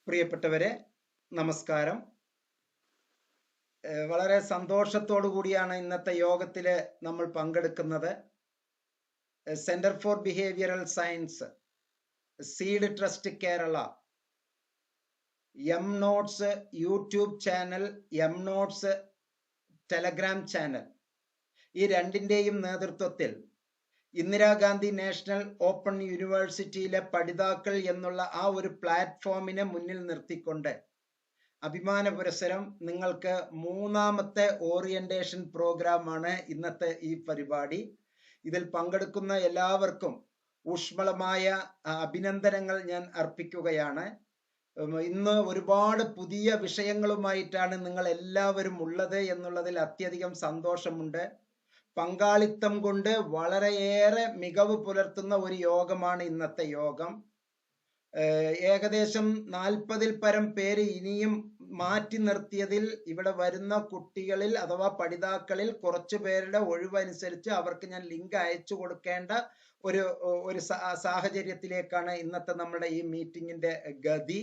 പ്രിയപ്പെട്ടവരെ നമസ്കാരം. വളരെ സന്തോഷത്തോടു കൂടിയാണ് ഇന്നത്തെ യോഗത്തിൽ നമ്മൾ പങ്കെടുക്കുന്നത്. Centre for behavioural science, seed trust Kerala, M notes YouTube channel, M notes Telegram channel, ഈ രണ്ടിൻ്റെയും നേതൃത്വത്തിൽ ഇന്ദിരാഗാന്ധി നാഷണൽ ഓപ്പൺ യൂണിവേഴ്സിറ്റിയിലെ പഠിതാക്കൾ എന്നുള്ള ആ ഒരു പ്ലാറ്റ്ഫോമിനെ മുന്നിൽ നിർത്തിക്കൊണ്ട് അഭിമാന പുരസ്സരം നിങ്ങൾക്ക് മൂന്നാമത്തെ ഓറിയന്റേഷൻ പ്രോഗ്രാമാണ് ഇന്നത്തെ ഈ പരിപാടി. ഇതിൽ പങ്കെടുക്കുന്ന എല്ലാവർക്കും ഊഷ്മളമായ അഭിനന്ദനങ്ങൾ ഞാൻ അർപ്പിക്കുകയാണ്. ഇന്ന് ഒരുപാട് പുതിയ വിഷയങ്ങളുമായിട്ടാണ് നിങ്ങൾ എല്ലാവരും ഉള്ളത് എന്നുള്ളതിൽ അത്യധികം സന്തോഷമുണ്ട്. പങ്കാളിത്തം കൊണ്ട് വളരെയേറെ മികവ് പുലർത്തുന്ന ഒരു യോഗമാണ് ഇന്നത്തെ യോഗം. ഏകദേശം 40-ൽ പരം പേര് ഇനിയും മാറ്റി നിർത്തിയതിൽ ഇവിടെ വരുന്ന കുട്ടികളിൽ അഥവാ പഠിതാക്കളിൽ കുറച്ചു പേരുടെ ഒഴിവനുസരിച്ച് അവർക്ക് ഞാൻ ലിങ്ക് അയച്ചു കൊടുക്കേണ്ട ഒരു സാഹചര്യത്തിലേക്കാണ് ഇന്നത്തെ നമ്മുടെ ഈ മീറ്റിങ്ങിന്റെ ഗതി.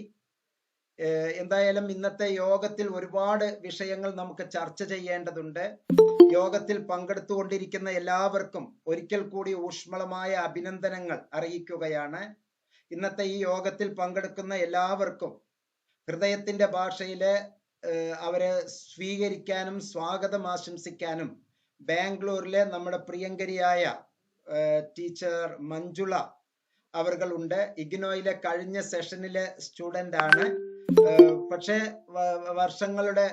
എന്തായാലും ഇന്നത്തെ യോഗത്തിൽ ഒരുപാട് വിഷയങ്ങൾ നമുക്ക് ചർച്ച ചെയ്യേണ്ടതുണ്ട്. യോഗത്തിൽ പങ്കെടുത്തുകൊണ്ടിരിക്കുന്ന എല്ലാവർക്കും ഒരിക്കൽ കൂടി ഊഷ്മളമായ അഭിനന്ദനങ്ങൾ അറിയിക്കുകയാണ്. ഇന്നത്തെ ഈ യോഗത്തിൽ പങ്കെടുക്കുന്ന എല്ലാവർക്കും ഹൃദയത്തിന്റെ ഭാഷയില് അവരെ സ്വീകരിക്കാനും സ്വാഗതം ആശംസിക്കാനും ബാംഗ്ലൂരിലെ നമ്മുടെ പ്രിയങ്കരിയായ ടീച്ചർ മഞ്ജുള അവർകളുണ്ട്. ഇഗ്നോയിലെ കഴിഞ്ഞ സെഷനിലെ സ്റ്റുഡന്റ് ആണ്. പക്ഷെ വർഷങ്ങളുടെ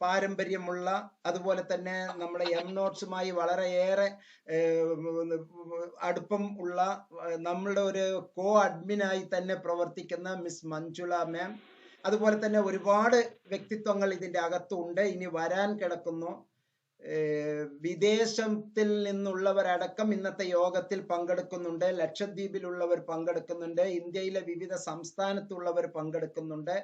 പാരമ്പര്യമുള്ള, അതുപോലെ തന്നെ നമ്മുടെ എം നോട്ട്സുമായി വളരെയേറെ അടുപ്പം ഉള്ള, നമ്മളുടെ ഒരു കോ അഡ്മിനായി തന്നെ പ്രവർത്തിക്കുന്ന മിസ് മഞ്ജുള മാം, അതുപോലെ തന്നെ ഒരുപാട് വ്യക്തിത്വങ്ങൾ ഇതിന്റെ അകത്തുണ്ട്, ഇനി വരാൻ കിടക്കുന്നു. വിദേശത്തിൽ നിന്നുള്ളവരടക്കം ഇന്നത്തെ യോഗത്തിൽ പങ്കെടുക്കുന്നുണ്ട്. ലക്ഷദ്വീപിലുള്ളവർ പങ്കെടുക്കുന്നുണ്ട്. ഇന്ത്യയിലെ വിവിധ സംസ്ഥാനത്തുള്ളവർ പങ്കെടുക്കുന്നുണ്ട്.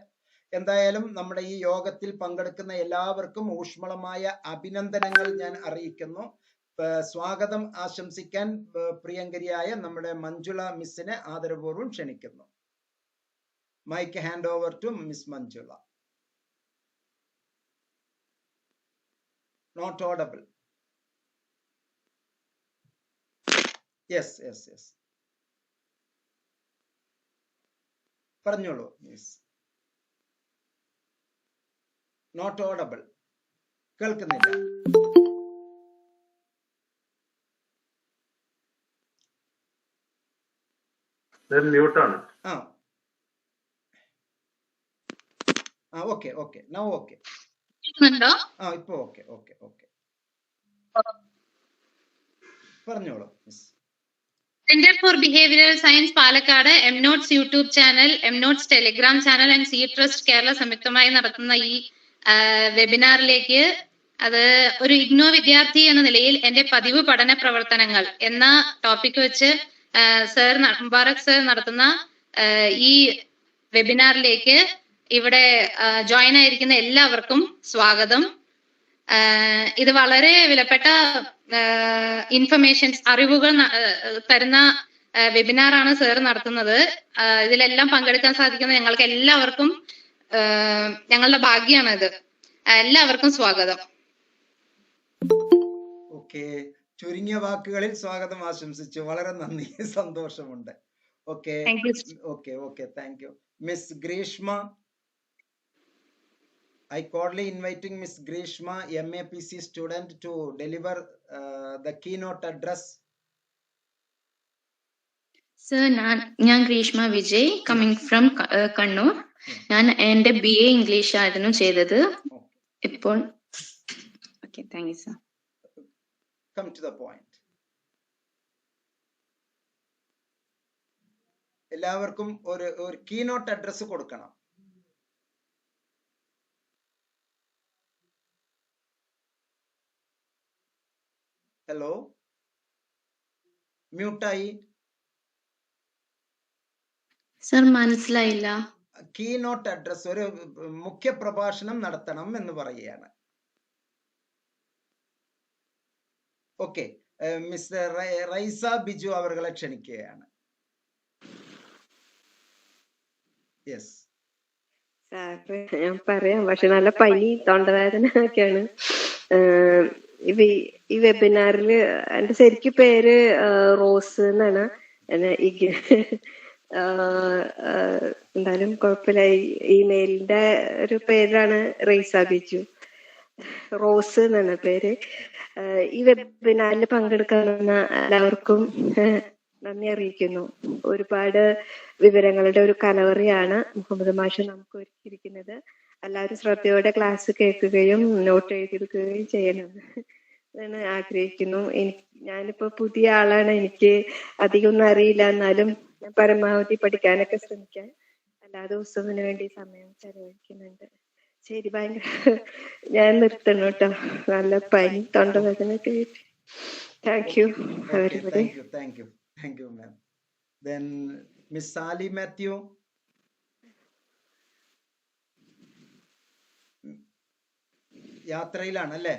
എന്തായാലും നമ്മുടെ ഈ യോഗത്തിൽ പങ്കെടുക്കുന്ന എല്ലാവർക്കും ഊഷ്മളമായ അഭിനന്ദനങ്ങൾ ഞാൻ അറിയിക്കുന്നു. സ്വാഗതം ആശംസിക്കാൻ പ്രിയങ്കരിയായ നമ്മുടെ മഞ്ജുള മിസ്സിനെ ആദരപൂർവ്വം ക്ഷണിക്കുന്നു. Mic hand over to miss Manjula. Not audible. Yes പറഞ്ഞോളൂ മിസ്. നോട്ട് ഓഡബിൾ, കേൾക്കുന്നില്ല. മ്യൂട്ടാണ്. Okay now okay. ഇപ്പൊ ഓക്കെ പറഞ്ഞോളൂ miss. Centre for behavioural science Palakkad, M notes YouTube channel, M notes Telegram channel and seed trust Kerala സംയുക്തമായി നടത്തുന്ന ഈ വെബിനാറിലേക്ക്, അത് ഒരു ഇഗ്നോ വിദ്യാർത്ഥി എന്ന നിലയിൽ എന്റെ പതിവ് പഠന പ്രവർത്തനങ്ങൾ എന്ന ടോപ്പിക് വെച്ച് മുബാറക് സർ നടത്തുന്ന ഈ വെബിനാറിലേക്ക് ഇവിടെ ജോയിൻ ആയിരിക്കുന്ന എല്ലാവർക്കും സ്വാഗതം. ഇത് വളരെ വിലപ്പെട്ട ഇൻഫർമേഷൻസ്, അറിവുകൾ തരുന്ന വെബിനാറാണ് സർ നടത്തുന്നത്. ഇതിലെല്ലാം പങ്കെടുക്കാൻ സാധിക്കുന്ന ഞങ്ങൾക്ക് എല്ലാവർക്കും ഞങ്ങളുടെ ഭാഗ്യമാണ് ഇത്. എല്ലാവർക്കും സ്വാഗതം. ഓക്കെ, ചുരുങ്ങിയ വാക്കുകളിൽ സ്വാഗതം ആശംസിച്ചു. വളരെ നന്ദി, സന്തോഷമുണ്ട്. Okay, thank you. Miss Greeshma, I cordially inviting Miss Grishma, MAPC student, to deliver the keynote address. Sir, ഞാൻ ഗ്രീഷ്മ വിജയ്, coming from കണ്ണൂർ. ഞാൻ എൻ്റെ BA ഇംഗ്ലീഷ് ആയിരുന്നു ചെയ്തത്. ഇപ്പോൾ okay, thank you sir. Come to the point. എല്ലാവർക്കും ഒരു കീനോട്ട് അഡ്രസ് കൊടുക്കണം. Hello, മ്യൂട്ടായി. Sir മനസ്സിലായില്ല. കീനോട്ട് അഡ്രസ്, ഒരു മുഖ്യ പ്രഭാഷണം നടത്തണം എന്ന് പറയുകയാണ്. ഓക്കെ, മിസ്റ്റർ റൈസ ബിജു അവരെ ക്ഷണിക്കുകയാണ്. യെസ്. സാറ് ഞാൻ പറയാം, പക്ഷെ നല്ല പനി തൊണ്ടവേദന ഒക്കെയാണ്. ഈ വെബിനാറില് എന്റെ ശരിക്കും പേര് റോസ് എന്നാണ്. എന്തായാലും കുഴപ്പമില്ല. ഇമെയിലിന്റെ ഒരു പേരാണ് റൈസ ബിജു. റോസ് എന്നാണ് പേര്. ഈ വെബിനാറിൽ പങ്കെടുക്കുന്ന എല്ലാവർക്കും നന്ദി അറിയിക്കുന്നു. ഒരുപാട് വിവരങ്ങളുടെ ഒരു കലവറിയാണ് മുഹമ്മദ് മാഷ് നമുക്ക് ഒരുക്കിയിരിക്കുന്നത്. എല്ലാവരും ശ്രദ്ധയോടെ ക്ലാസ് കേൾക്കുകയും നോട്ട് എഴുതിയെടുക്കുകയും ചെയ്യണമെന്ന് ഞാൻ ആഗ്രഹിക്കുന്നു. ഞാനിപ്പോ പുതിയ ആളാണ്, എനിക്ക് അധികം ഒന്നും അറിയില്ല. എന്നാലും ഞാൻ പരമാവധി പഠിക്കാനൊക്കെ ശ്രമിക്കാൻ എല്ലാ ദിവസവും ഇതിനു വേണ്ടി സമയം ചെലവഴിക്കുന്നുണ്ട്. ശരി, ഭയങ്കര ഞാൻ നിർത്തണം കേട്ടോ. നല്ല പനി തൊണ്ടവേദന ഒക്കെ. Thank you everybody. Thank you, ma'am. Then Miss Sally Matthew. യാത്രയിലാണ് അല്ലേ?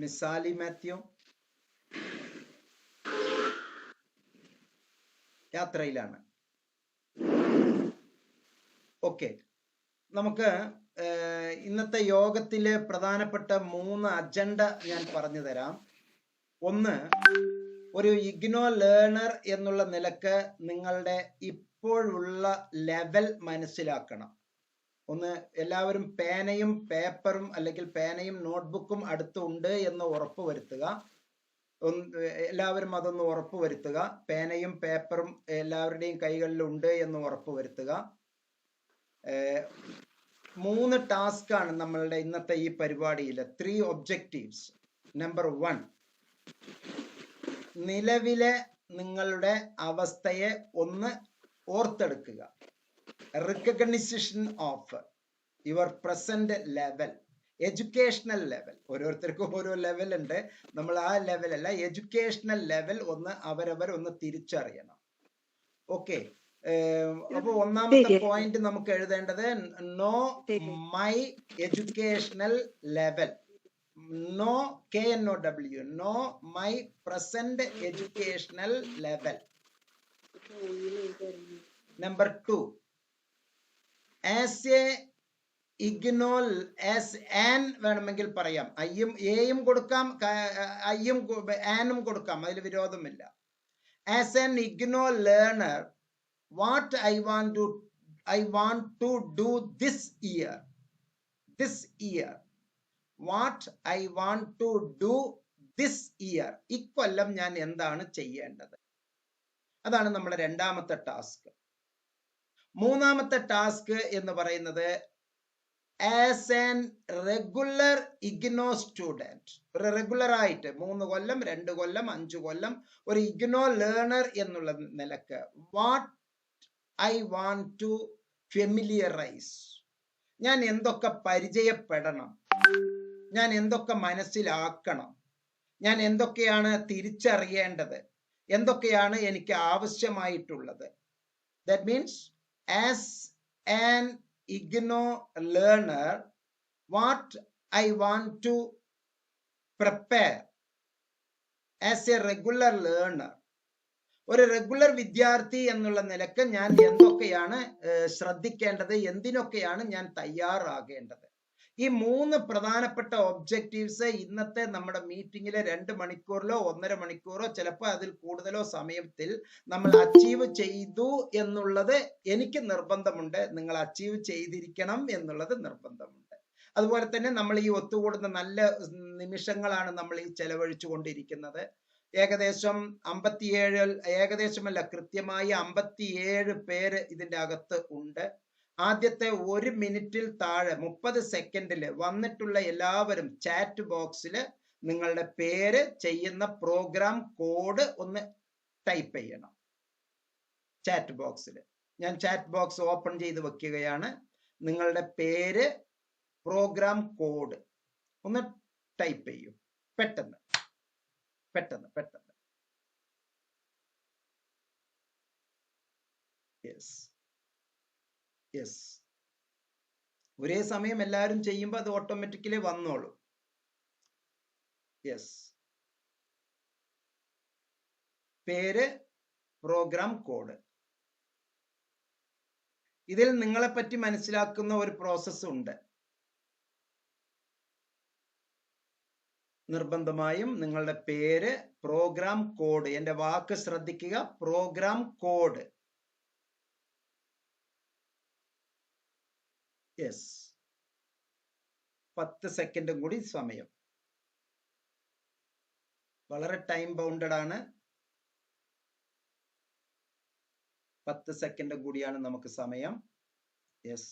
മിസ് സാലി മാത്യു യാത്രയിലാണ്. ഓക്കെ, നമുക്ക് ഇന്നത്തെ യോഗത്തിലെ പ്രധാനപ്പെട്ട 3 അജണ്ട ഞാൻ പറഞ്ഞു തരാം. ഒന്ന്, ഒരു ഇഗ്നോ ലേണർ എന്നുള്ള നിലക്ക് നിങ്ങളുടെ ഇപ്പോഴുള്ള ലെവൽ മനസ്സിലാക്കണം. ഒന്ന്, എല്ലാവരും പേനയും പേപ്പറും അല്ലെങ്കിൽ പേനയും നോട്ട്ബുക്കും അടുത്തുണ്ട് എന്ന് ഉറപ്പുവരുത്തുക. എല്ലാവരും അതൊന്ന് ഉറപ്പുവരുത്തുക. പേനയും പേപ്പറും എല്ലാവരുടെയും കൈകളിലുണ്ട് എന്ന് ഉറപ്പുവരുത്തുക. 3 ടാസ്ക് ആണ് നമ്മളുടെ ഇന്നത്തെ ഈ പരിപാടിയിൽ. 3 ഒബ്ജക്റ്റീവ്സ്. നമ്പർ 1, നിലവിലെ നിങ്ങളുടെ അവസ്ഥയെ ഒന്ന് ഓർത്തെടുക്കുക. Recognition of your present level, educational level. ഓരോരുത്തർക്കും ഓരോ ലെവൽ ഉണ്ട്. നമ്മൾ ആ ലെവലല്ല, എഡ്യൂക്കേഷണൽ ലെവൽ ഒന്ന് അവരവർ ഒന്ന് തിരിച്ചറിയണം. ഓക്കെ, അപ്പൊ ഒന്നാമത്തെ പോയിന്റ് നമുക്ക് എഴുതേണ്ടത് know my educational level. Know KNOW, know my present educational level. Number 2, as a ഇഗ്നോ, ആസ് ആൻ വേണമെങ്കിൽ പറയാം. ഐയും എയും കൊടുക്കാം, ഐയും ആനും കൊടുക്കാം, അതിൽ വിരോധമില്ല. As an IGNOU learner, what I want to do this year. What I want to do this year. ഇക്കൊല്ലം ഞാൻ എന്താണ് ചെയ്യേണ്ടത്? അതാണ് നമ്മുടെ രണ്ടാമത്തെ ടാസ്ക്. മൂന്നാമത്തെ ടാസ്ക് എന്ന് പറയുന്നത് as an regular IGNOU student. ഒരു റെഗുലർ ആയിട്ട് 3 കൊല്ലം 2 കൊല്ലം 5 കൊല്ലം ഒരു ഇഗ്നോ ലേണർ എന്നുള്ള നിലക്ക് what I want to familiarize. ഞാൻ എന്തൊക്കെ പരിചയപ്പെടണം, ഞാൻ എന്തൊക്കെ മനസ്സിലാക്കണം, ഞാൻ എന്തൊക്കെയാണ് തിരിച്ചറിയേണ്ടത്, എന്തൊക്കെയാണ് എനിക്ക് ആവശ്യമായിട്ടുള്ളത്. That means as an IGNO learner, what I want to prepare as a regular learner. ഒരു റെഗുലർ വിദ്യാർത്ഥി എന്നുള്ള നിലക്ക് ഞാൻ എന്തൊക്കെയാണ് ശ്രദ്ധിക്കേണ്ടത്, എന്തിനൊക്കെയാണ് ഞാൻ തയ്യാറാകേണ്ടത്. ഈ 3 പ്രധാനപ്പെട്ട ഒബ്ജക്റ്റീവ്സ് ഇന്നത്തെ നമ്മുടെ മീറ്റിംഗിലെ 2 മണിക്കൂറിലോ 1.5 മണിക്കൂറോ ചിലപ്പോൾ അതിൽ കൂടുതലോ സമയത്തിൽ നമ്മൾ അച്ചീവ് ചെയ്തു എന്നുള്ളത് എനിക്ക് നിർബന്ധമുണ്ട്. നിങ്ങൾ അച്ചീവ് ചെയ്തിരിക്കണം എന്നുള്ളത് നിർബന്ധമുണ്ട്. അതുപോലെ തന്നെ നമ്മൾ ഈ ഒത്തുകൂടുന്ന നല്ല നിമിഷങ്ങളാണ് നമ്മൾ ഈ ചെലവഴിച്ചു കൊണ്ടിരിക്കുന്നത്. ഏകദേശം 57, ഏകദേശമല്ല കൃത്യമായി 57 പേര് ഇതിൻ്റെ അകത്ത് ഉണ്ട്. ആദ്യത്തെ 1 മിനിറ്റിൽ താഴെ 30 സെക്കൻഡിൽ വന്നിട്ടുള്ള എല്ലാവരും ചാറ്റ് ബോക്സിൽ നിങ്ങളുടെ പേര്, ചെയ്യുന്ന പ്രോഗ്രാം കോഡ് ഒന്ന് ടൈപ്പ് ചെയ്യണം. ചാറ്റ് ബോക്സിൽ ഞാൻ ചാറ്റ് ബോക്സ് ഓപ്പൺ ചെയ്ത് വെക്കുകയാണ്. നിങ്ങളുടെ പേര്, പ്രോഗ്രാം കോഡ് ഒന്ന് ടൈപ്പ് ചെയ്യൂ. പെട്ടെന്ന്. യെസ്, ഒരേ സമയം എല്ലാവരും ചെയ്യുമ്പോൾ അത് ഓട്ടോമാറ്റിക്കലി വന്നോളൂ. യെസ്, പേര്, പ്രോഗ്രാം കോഡ്. ഇതിൽ നിങ്ങളെ പറ്റി മനസ്സിലാക്കുന്ന ഒരു പ്രോസസ്സ് ഉണ്ട്. നിർബന്ധമായും നിങ്ങളുടെ പേര്, പ്രോഗ്രാം കോഡ്, എന്റെ വാക്ക് ശ്രദ്ധിക്കുക, പ്രോഗ്രാം കോഡ്. യെസ്, 10 സെക്കൻഡും കൂടി സമയം. വളരെ ടൈം ബൗണ്ടഡ് ആണ്. 10 സെക്കൻഡ് കൂടിയാണ് നമുക്ക് സമയം. Yes,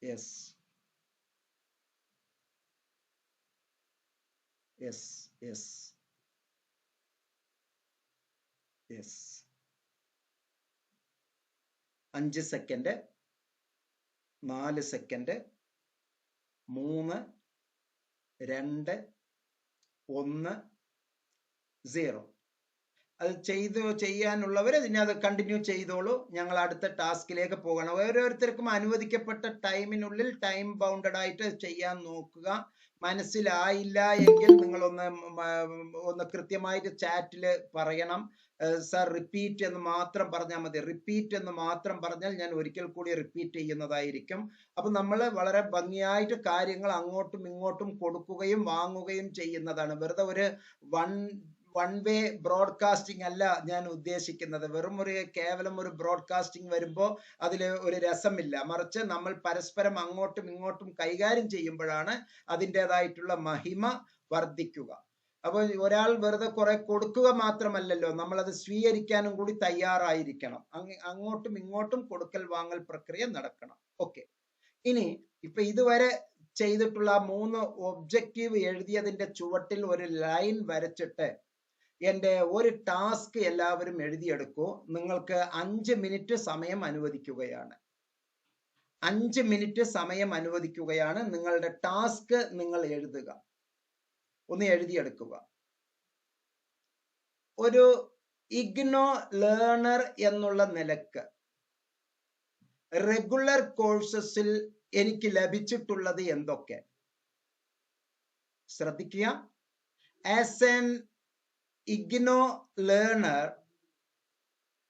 yes, yes, yes, yes. 5 second, 4 second, 3, 2, 1, 0. അത് ചെയ്യാനുള്ളവർ ഇതിനകത്ത് കണ്ടിന്യൂ ചെയ്തോളൂ. ഞങ്ങൾ അടുത്ത ടാസ്കിലേക്ക് പോകണം. ഓരോരുത്തർക്കും അനുവദിക്കപ്പെട്ട ടൈമിനുള്ളിൽ ടൈം ബൗണ്ടഡ് ആയിട്ട് ചെയ്യാൻ നോക്കുക. മനസ്സിലായില്ല എങ്കിൽ നിങ്ങൾ ഒന്ന് കൃത്യമായിട്ട് ചാറ്റിൽ പറയണം. സർ റിപ്പീറ്റ് എന്ന് മാത്രം പറഞ്ഞാൽ മതി. റിപ്പീറ്റ് എന്ന് മാത്രം പറഞ്ഞാൽ ഞാൻ ഒരിക്കൽ കൂടി റിപ്പീറ്റ് ചെയ്യുന്നതായിരിക്കും. അപ്പൊ നമ്മൾ വളരെ ഭംഗിയായിട്ട് കാര്യങ്ങൾ അങ്ങോട്ടും ഇങ്ങോട്ടും കൊടുക്കുകയും വാങ്ങുകയും ചെയ്യുന്നതാണ്. വെറുതെ ഒരു വൺ വേ ബ്രോഡ്കാസ്റ്റിംഗ് അല്ല ഞാൻ ഉദ്ദേശിക്കുന്നത്. കേവലം ഒരു ബ്രോഡ്കാസ്റ്റിംഗ് വരുമ്പോൾ അതിൽ ഒരു രസമില്ല. മറിച്ച് നമ്മൾ പരസ്പരം അങ്ങോട്ടും ഇങ്ങോട്ടും കൈകാര്യം ചെയ്യുമ്പോഴാണ് അതിൻ്റെതായിട്ടുള്ള മഹിമ വർദ്ധിക്കുക. അപ്പോൾ ഒരാൾ വെറുതെ കുറെ കൊടുക്കുക മാത്രമല്ലല്ലോ, നമ്മളത് സ്വീകരിക്കാനും കൂടി തയ്യാറായിരിക്കണം. അങ്ങോട്ടും ഇങ്ങോട്ടും കൊടുക്കൽ വാങ്ങൽ പ്രക്രിയ നടക്കണം. ഓക്കെ, ഇനി ഇപ്പൊ ഇതുവരെ ചെയ്തിട്ടുള്ള 3 ഒബ്ജക്റ്റീവ് എഴുതിയതിന്റെ ചുവട്ടിൽ ഒരു ലൈൻ വരച്ചിട്ട് എന്റെ ഒരു ടാസ്ക് എല്ലാവരും എഴുതിയെടുക്കൂ. നിങ്ങൾക്ക് 5 മിനിറ്റ് സമയം അനുവദിക്കുകയാണ്. 5 മിനിറ്റ് സമയം അനുവദിക്കുകയാണ്. നിങ്ങളുടെ ടാസ്ക് നിങ്ങൾ എഴുതുക, ഒന്ന് എഴുതിയെടുക്കുക. ഒരു ഇഗ്നോ ലേണർ എന്നുള്ള നിലക്ക് റെഗുലർ കോഴ്സസിൽ എനിക്ക് ലഭിച്ചിട്ടുള്ളത് എന്തൊക്കെ ശ്രദ്ധിക്കുക. As an IGNOU learner,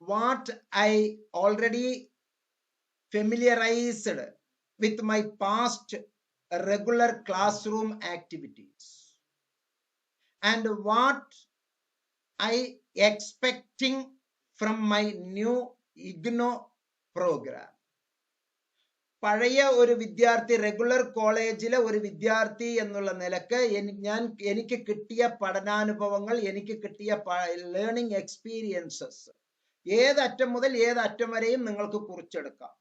what I already familiarized with my past regular classroom activities and what I expecting from my new IGNO program. പഴയ ഒരു വിദ്യാർത്ഥി, റെഗുലർ കോളേജിലെ ഒരു വിദ്യാർത്ഥി എന്നുള്ള നിലക്ക് എനിക്ക് കിട്ടിയ പഠനാനുഭവങ്ങൾ, എനിക്ക് കിട്ടിയ ലേണിംഗ് എക്സ്പീരിയൻസസ് ഏതറ്റം മുതൽ ഏതറ്റം വരെയും നിങ്ങൾക്ക് കുറിച്ചെടുക്കാം.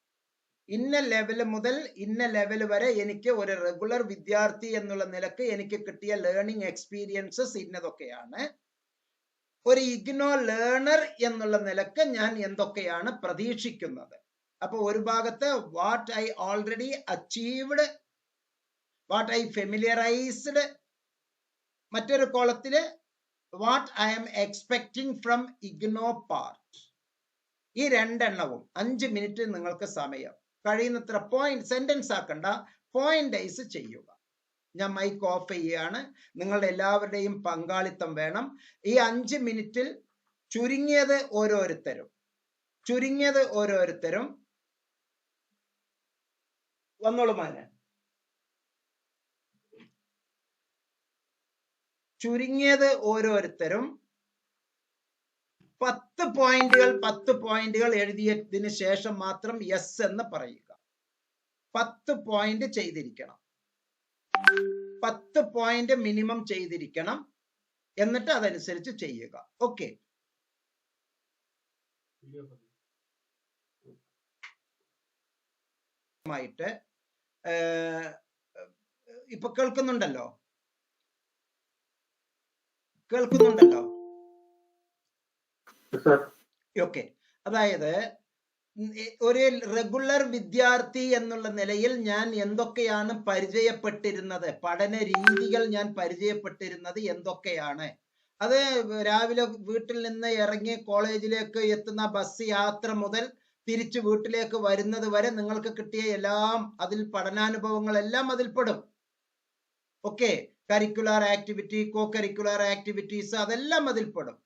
ഇന്ന ലെവൽ മുതൽ ഇന്ന ലെവൽ വരെ എനിക്ക് ഒരു റെഗുലർ വിദ്യാർത്ഥി എന്നുള്ള നിലക്ക് എനിക്ക് കിട്ടിയ ലേണിംഗ് എക്സ്പീരിയൻസസ് ഇന്നതൊക്കെയാണ്. ഒരു ഇഗ്നോ ലേണർ എന്നുള്ള നിലക്ക് ഞാൻ എന്തൊക്കെയാണ് പ്രതീക്ഷിക്കുന്നത്. അപ്പൊ ഒരു ഭാഗത്ത് what I already achieved, what I familiarised, മറ്റൊരു കോളത്തില് what I am expecting from IGNOU part. ഈ 2 എണ്ണവും 5 മിനിറ്റ് നിങ്ങൾക്ക് സമയം. കഴിയുന്നത്ര പോയിന്റ് സെന്റൻസ് ആക്കണ്ട, പോയിന്റൈസ് ചെയ്യുക. ഞാൻ മൈക്ക് ഓഫ് ചെയ്യുകയാണ്. നിങ്ങളുടെ എല്ലാവരുടെയും പങ്കാളിത്തം വേണം. ഈ 5 മിനിറ്റിൽ ചുരുങ്ങിയത് ഓരോരുത്തരും വന്നോളുമാനെ, ചുരുങ്ങിയത് ഓരോരുത്തരും 10 പോയിന്റുകൾ എഴുതിയതിനു ശേഷം മാത്രം യെസ് എന്ന് പറയുക. 10 പോയിന്റ് ചെയ്തിരിക്കണം, 10 പോയിന്റ് മിനിമം ചെയ്തിരിക്കണം. എന്നിട്ട് അതനുസരിച്ച് ചെയ്യുക. ഓക്കെ, ഇപ്പൊ കേൾക്കുന്നുണ്ടല്ലോ? ഓക്കെ, അതായത് ഒരു റെഗുലർ വിദ്യാർത്ഥി എന്നുള്ള നിലയിൽ ഞാൻ എന്തൊക്കെയാണ് പരിചയപ്പെട്ടിരുന്നത്, പഠന രീതികൾ ഞാൻ പരിചയപ്പെട്ടിരുന്നത് എന്തൊക്കെയാണ്, അത് രാവിലെ വീട്ടിൽ നിന്ന് ഇറങ്ങി കോളേജിലേക്ക് എത്തുന്ന ബസ് യാത്ര മുതൽ തിരിച്ചു വീട്ടിലേക്ക് വരുന്നത് വരെ നിങ്ങൾക്ക് കിട്ടിയ എല്ലാം, അതിൽ പഠനാനുഭവങ്ങളെല്ലാം അതിൽ പെടും. Okay, curricular activity, co curricular activities, അതെല്ലാം അതിൽ പെടും.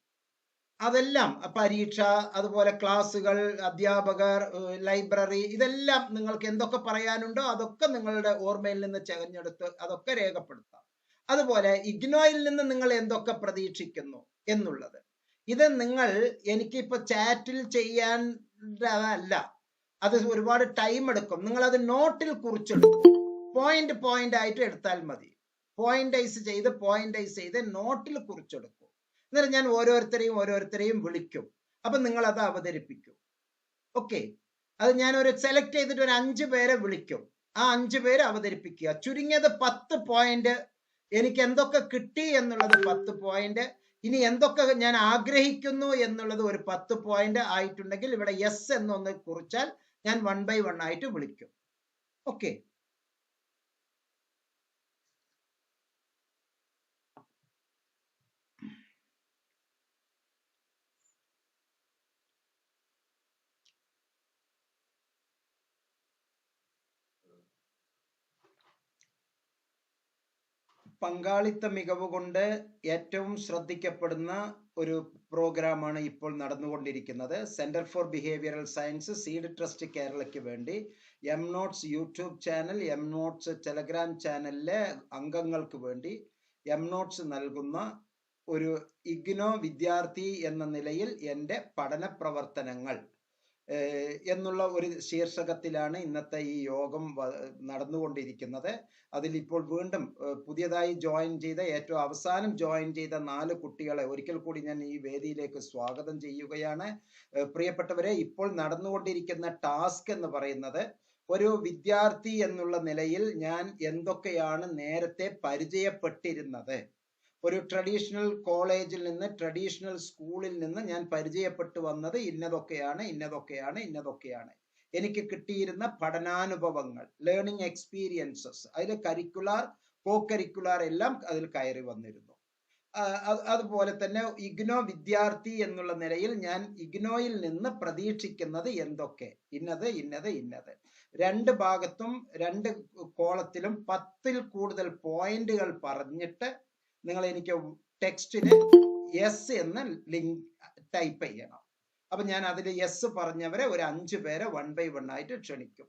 അതെല്ലാം പരീക്ഷ, അതുപോലെ ക്ലാസ്സുകൾ, അധ്യാപകർ, ലൈബ്രറി, ഇതെല്ലാം നിങ്ങൾക്ക് എന്തൊക്കെ പറയാനുണ്ടോ അതൊക്കെ നിങ്ങളുടെ ഓർമ്മയിൽ നിന്ന് ചകഞ്ഞെടുത്ത് അതൊക്കെ രേഖപ്പെടുത്താം. അതുപോലെ ഇഗ്നോയിൽ നിന്ന് നിങ്ങൾ എന്തൊക്കെ പ്രതീക്ഷിക്കുന്നു എന്നുള്ളത്, ഇത് നിങ്ങൾ എനിക്കിപ്പോ ചാറ്റിൽ ചെയ്യാനല്ല, അത് ഒരുപാട് ടൈം എടുക്കും. നിങ്ങൾ അത് നോട്ടിൽ കുറിച്ചെടുക്കും. പോയിന്റ് ആയിട്ട് എടുത്താൽ മതി. പോയിന്റൈസ് ചെയ്ത് നോട്ടിൽ കുറിച്ചെടുക്കും. എന്നിട്ട് ഞാൻ ഓരോരുത്തരെയും വിളിക്കും. അപ്പൊ നിങ്ങൾ അത് അവതരിപ്പിക്കും. ഓക്കെ, അത് ഞാൻ സെലക്ട് ചെയ്തിട്ട് ഒരു 5 പേരെ വിളിക്കും. ആ 5 പേര് അവതരിപ്പിക്കുക. ചുരുങ്ങിയത് 10 പോയിന്റ്. എനിക്ക് എന്തൊക്കെ കിട്ടി എന്നുള്ളത് 10 പോയിന്റ്. ഇനി എന്തൊക്കെ ഞാൻ ആഗ്രഹിക്കുന്നു എന്നുള്ളത് ഒരു 10 പോയിന്റ് ആയിട്ടുണ്ടെങ്കിൽ ഇവിടെ യെസ് എന്നൊന്ന് കുറിച്ചാൽ ഞാൻ 1 by 1 ആയിട്ട് വിളിക്കും. ഓക്കെ, പങ്കാളിത്ത മികവ് കൊണ്ട് ഏറ്റവും ശ്രദ്ധിക്കപ്പെടുന്ന ഒരു പ്രോഗ്രാമാണ് ഇപ്പോൾ നടന്നുകൊണ്ടിരിക്കുന്നത്. Centre for behavioural science seed trust കേരളയ്ക്ക് വേണ്ടി M notes YouTube channel, M notes Telegram ചാനലിലെ അംഗങ്ങൾക്ക് വേണ്ടി എംനോട്സ് നൽകുന്ന ഒരു ഇഗ്നോ വിദ്യാർത്ഥി എന്ന നിലയിൽ എൻ്റെ പഠന പ്രവർത്തനങ്ങൾ എന്നുള്ള ഒരു ശീർഷകത്തിലാണ് ഇന്നത്തെ ഈ യോഗം നടന്നുകൊണ്ടിരിക്കുന്നത്. അതിലിപ്പോൾ വീണ്ടും പുതിയതായി ജോയിൻ ചെയ്ത, ഏറ്റവും അവസാനം ജോയിൻ ചെയ്ത 4 കുട്ടികളെ ഒരിക്കൽ കൂടി ഞാൻ ഈ വേദിയിലേക്ക് സ്വാഗതം ചെയ്യുകയാണ്. പ്രിയപ്പെട്ടവരെ, ഇപ്പോൾ നടന്നുകൊണ്ടിരിക്കുന്ന ടാസ്ക് എന്ന് പറയുന്നത്, ഒരു വിദ്യാർത്ഥി എന്നുള്ള നിലയിൽ ഞാൻ എന്തൊക്കെയാണ് നേരത്തെ പരിചയപ്പെട്ടിരുന്നത്, ഒരു ട്രഡീഷണൽ കോളേജിൽ നിന്ന്, ട്രഡീഷണൽ സ്കൂളിൽ നിന്ന് ഞാൻ പരിചയപ്പെട്ടു വന്നത് ഇന്നതൊക്കെയാണ്. എനിക്ക് കിട്ടിയിരുന്ന പഠനാനുഭവങ്ങൾ, ലേണിംഗ് എക്സ്പീരിയൻസസ്, അതിൽ കരിക്കുലാർ, കോ കരിക്കുലാർ എല്ലാം അതിൽ കയറി വന്നിരുന്നു. അതുപോലെ തന്നെ ഇഗ്നോ വിദ്യാർത്ഥി എന്നുള്ള നിലയിൽ ഞാൻ ഇഗ്നോയിൽ നിന്ന് പ്രതീക്ഷിക്കുന്നത് എന്തൊക്കെ, ഇന്നത്. 2 ഭാഗത്തും 2 കോളത്തിലും 10ൽ കൂടുതൽ പോയിന്റുകൾ പറഞ്ഞിട്ട് നിങ്ങൾ എനിക്ക് ടെക്സ്റ്റിന് യെസ് എന്ന് ലിങ്ക് ടൈപ്പ് ചെയ്യണം. അപ്പൊ ഞാൻ അതിൽ യെസ് പറഞ്ഞവരെ ഒരു 5 പേരെ 1 by 1 ആയിട്ട് ക്ഷണിക്കും.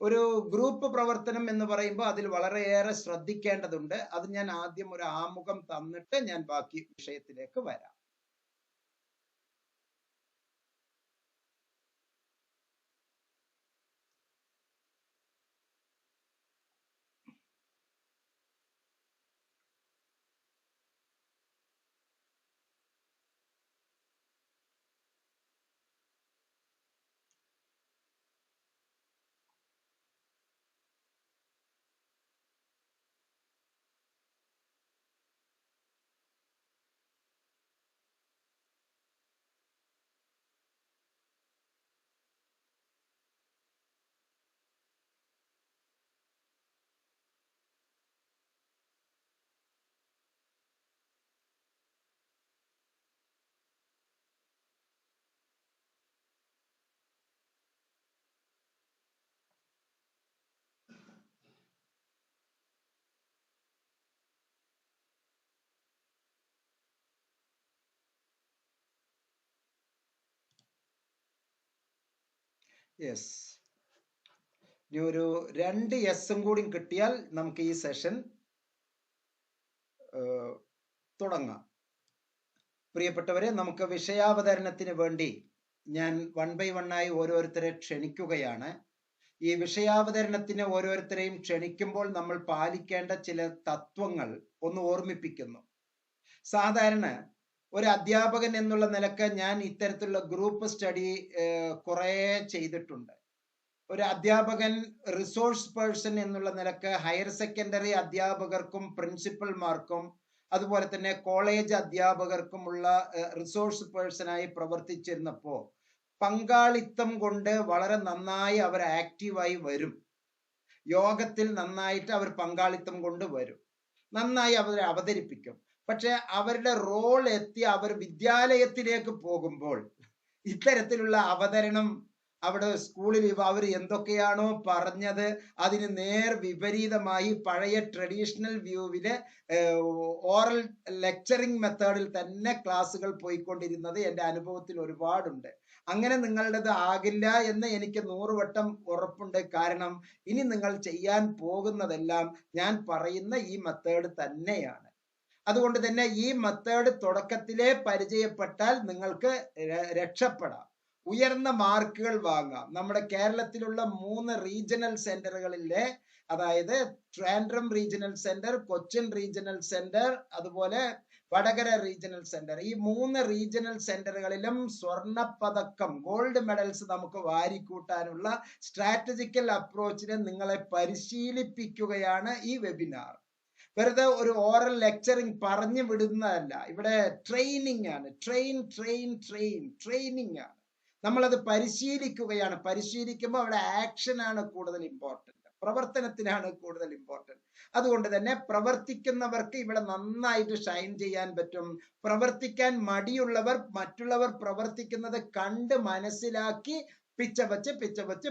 ഒരു ഗ്രൂപ്പ് പ്രവർത്തനം എന്ന് പറയുമ്പോൾ അതിൽ വളരെയേറെ ശ്രദ്ധിക്കേണ്ടതുണ്ട്. അത് ഞാൻ ആദ്യം ഒരു ആമുഖം തന്നിട്ട് ഞാൻ ബാക്കി വിഷയത്തിലേക്ക് വരാം. യെസ്, ഇനി ഒരു 2 യെസ്സും കൂടി കിട്ടിയാൽ നമുക്ക് ഈ സെഷൻ തുടങ്ങാം. പ്രിയപ്പെട്ടവരെ, നമുക്ക് വിഷയാവതരണത്തിന് വേണ്ടി ഞാൻ 1 by 1 ആയി ഓരോരുത്തരെ ക്ഷണിക്കുകയാണ്. ഈ വിഷയാവതരണത്തിന് ഓരോരുത്തരെയും ക്ഷണിക്കുമ്പോൾ നമ്മൾ പാലിക്കേണ്ട ചില തത്വങ്ങൾ ഒന്ന് ഓർമ്മിപ്പിക്കുന്നു. സാധാരണ ഒരു അധ്യാപകൻ എന്നുള്ള നിലക്ക് ഞാൻ ഇത്തരത്തിലുള്ള ഗ്രൂപ്പ് സ്റ്റഡി കുറേ ചെയ്തിട്ടുണ്ട്. ഒരു അധ്യാപകൻ, റിസോഴ്സ് പേഴ്സൺ എന്നുള്ള നിലക്ക് ഹയർ സെക്കൻഡറി അധ്യാപകർക്കും പ്രിൻസിപ്പൽമാർക്കും അതുപോലെ തന്നെ കോളേജ് അധ്യാപകർക്കുമുള്ള റിസോഴ്സ് പേഴ്സണായി പ്രവർത്തിച്ചിരുന്നപ്പോൾ പങ്കാളിത്തം കൊണ്ട് വളരെ നന്നായി അവർ ആക്റ്റീവായി വരും. യോഗത്തിൽ നന്നായിട്ട് അവർ പങ്കാളിത്തം കൊണ്ട് വരും, നന്നായി അവർ അവതരിപ്പിക്കും. പക്ഷെ അവരുടെ റോൾ എത്തി അവർ വിദ്യാലയത്തിലേക്ക് പോകുമ്പോൾ ഇത്തരത്തിലുള്ള അവതരണം അവിടെ സ്കൂളിൽ അവർ എന്തൊക്കെയാണോ പറഞ്ഞത് അതിന് നേർ വിപരീതമായി പഴയ ട്രഡീഷണൽ വ്യൂവില് ഓറൽ ലെക്ചറിങ് മെത്തേഡിൽ തന്നെ ക്ലാസ്സുകൾ പോയിക്കൊണ്ടിരുന്നത് എൻ്റെ അനുഭവത്തിൽ ഒരുപാടുണ്ട്. അങ്ങനെ നിങ്ങളുടേത് ആകില്ല എന്ന് എനിക്ക് 100 വട്ടം ഉറപ്പുണ്ട്. കാരണം ഇനി നിങ്ങൾ ചെയ്യാൻ പോകുന്നതെല്ലാം ഞാൻ പറയുന്ന ഈ മെത്തേഡ് തന്നെയാണ്. അതുകൊണ്ട് തന്നെ ഈ മെത്തേഡ് തുടക്കത്തിലേ പരിചയപ്പെട്ടാൽ നിങ്ങൾക്ക് രക്ഷപ്പെടാം, ഉയർന്ന മാർക്കുകൾ വാങ്ങാം. നമ്മുടെ കേരളത്തിലുള്ള 3 റീജിയണൽ സെന്ററുകളിലെ, അതായത് Trivandrum regional centre, Cochin regional centre, അതുപോലെ വടകര റീജിയണൽ സെന്റർ, ഈ 3 റീജിയണൽ സെന്ററുകളിലും സ്വർണ്ണ പതക്കം, ഗോൾഡ് മെഡൽസ് നമുക്ക് വാരിക്കൂട്ടാനുള്ള സ്ട്രാറ്റജിക്കൽ അപ്രോച്ചിനെ നിങ്ങളെ പരിശീലിപ്പിക്കുകയാണ് ഈ വെബിനാർ. വെറുതെ ഒരു ഓറൽ ലെക്ചറിങ് പറഞ്ഞു വിടുന്നതല്ല, ഇവിടെ ട്രെയിനിങ് ആണ്. ട്രെയിനിങ് ആണ്. നമ്മളത് പരിശീലിക്കുകയാണ്. പരിശീലിക്കുമ്പോൾ അവിടെ ആക്ഷൻ ആണ് കൂടുതൽ ഇമ്പോർട്ടന്റ്, പ്രവർത്തനത്തിനാണ് കൂടുതൽ ഇമ്പോർട്ടന്റ്. അതുകൊണ്ട് തന്നെ പ്രവർത്തിക്കുന്നവർക്ക് ഇവിടെ നന്നായിട്ട് ഷൈൻ ചെയ്യാൻ പറ്റും. പ്രവർത്തിക്കാൻ മടിയുള്ളവർ മറ്റുള്ളവർ പ്രവർത്തിക്കുന്നത് കണ്ട് മനസ്സിലാക്കി പിച്ച വച്ച്